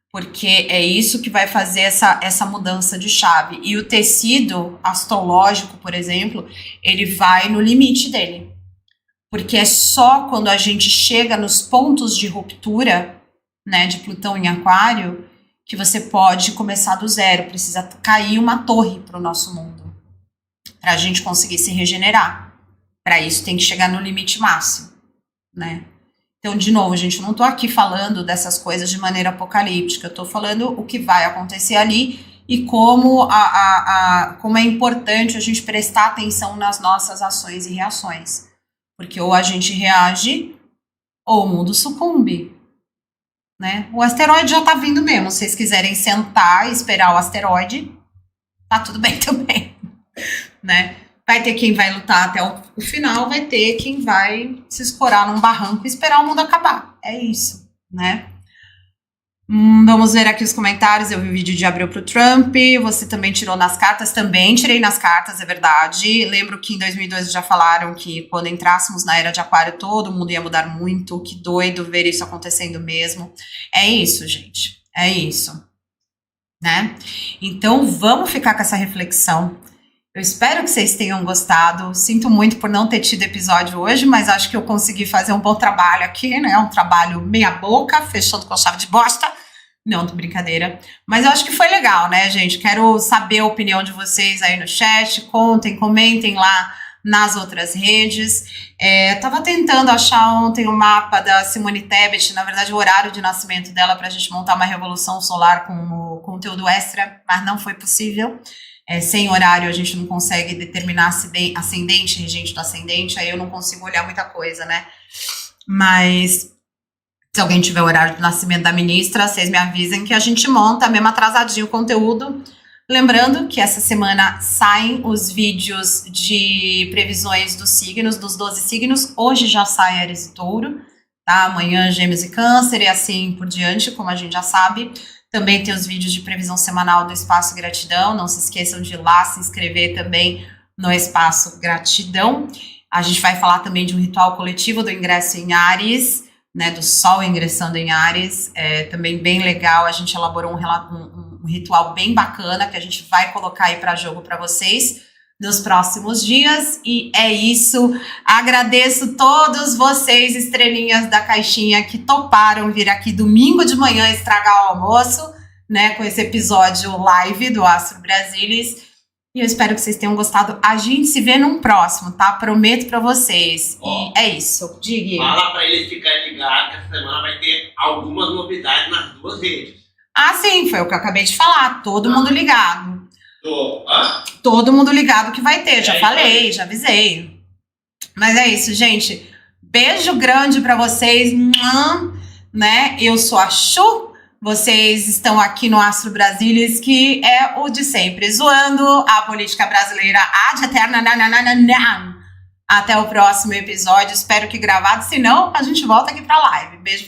Porque é isso que vai fazer essa mudança de chave. E o tecido astrológico, por exemplo, ele vai no limite dele. Porque é só quando a gente chega nos pontos de ruptura, né, de Plutão em Aquário, que você pode começar do zero. Precisa cair uma torre para o nosso mundo, para a gente conseguir se regenerar. Para isso tem que chegar no limite máximo, né? Então, de novo, gente, eu não estou aqui falando dessas coisas de maneira apocalíptica, eu estou falando o que vai acontecer ali e como, como é importante a gente prestar atenção nas nossas ações e reações. Porque ou a gente reage ou o mundo sucumbe, né? O asteroide já está vindo mesmo, se vocês quiserem sentar e esperar o asteroide, tá tudo bem também, né? Vai ter quem vai lutar até o final, vai ter quem vai se escorar num barranco e esperar o mundo acabar. É isso, né? Vamos ver aqui os comentários. Eu vi o vídeo de abril pro Trump. Você também tirou nas cartas? Também tirei nas cartas, é verdade. Lembro que em 2002 já falaram que quando entrássemos na era de Aquário, todo mundo ia mudar muito. Que doido ver isso acontecendo mesmo. É isso, gente. É isso, né? Então, vamos ficar com essa reflexão. Eu espero que vocês tenham gostado. Sinto muito por não ter tido episódio hoje, mas acho que eu consegui fazer um bom trabalho aqui, né? Um trabalho meia boca, fechando com chave de bosta. Não, tô brincadeira. Mas eu acho que foi legal, né, gente? Quero saber a opinião de vocês aí no chat. Comentem lá nas outras redes. Tava tentando achar ontem o mapa da Simone Tebet, na verdade o horário de nascimento dela, pra gente montar uma revolução solar com o conteúdo extra, mas não foi possível. Sem horário a gente não consegue determinar ascendente, regente do ascendente, aí eu não consigo olhar muita coisa, né? Mas se alguém tiver o horário de nascimento da ministra, vocês me avisem que a gente monta mesmo atrasadinho o conteúdo. Lembrando que essa semana saem os vídeos de previsões dos signos, dos 12 signos. Hoje já sai Áries e Touro, tá? Amanhã Gêmeos e Câncer e assim por diante, como a gente já sabe. Também tem os vídeos de previsão semanal do Espaço Gratidão. Não se esqueçam de ir lá se inscrever também no Espaço Gratidão. A gente vai falar também de um ritual coletivo do ingresso em Áries, né, do Sol ingressando em Áries. Também bem legal. A gente elaborou um ritual bem bacana que a gente vai colocar aí para jogo para vocês nos próximos dias. E é isso. Agradeço todos vocês, estrelinhas da caixinha, que toparam vir aqui domingo de manhã estragar o almoço, né, com esse episódio live do Astro Brasilis. E eu espero que vocês tenham gostado. A gente se vê num próximo, tá? Prometo pra vocês. E é isso. Diga. Fala pra eles ficarem ligados que essa semana vai ter algumas novidades nas duas redes. Ah, sim, foi o que eu acabei de falar. Todo mundo ligado. Hã? Todo mundo ligado que vai ter. Já falei, já avisei. Mas é isso, gente. Beijo grande pra vocês. Né? Eu sou a Chu. Vocês estão aqui no Astro Brasilis, que é o de sempre, zoando a política brasileira ad eterna. Até o próximo episódio. Espero que gravado. Se não, a gente volta aqui pra live. Beijo pra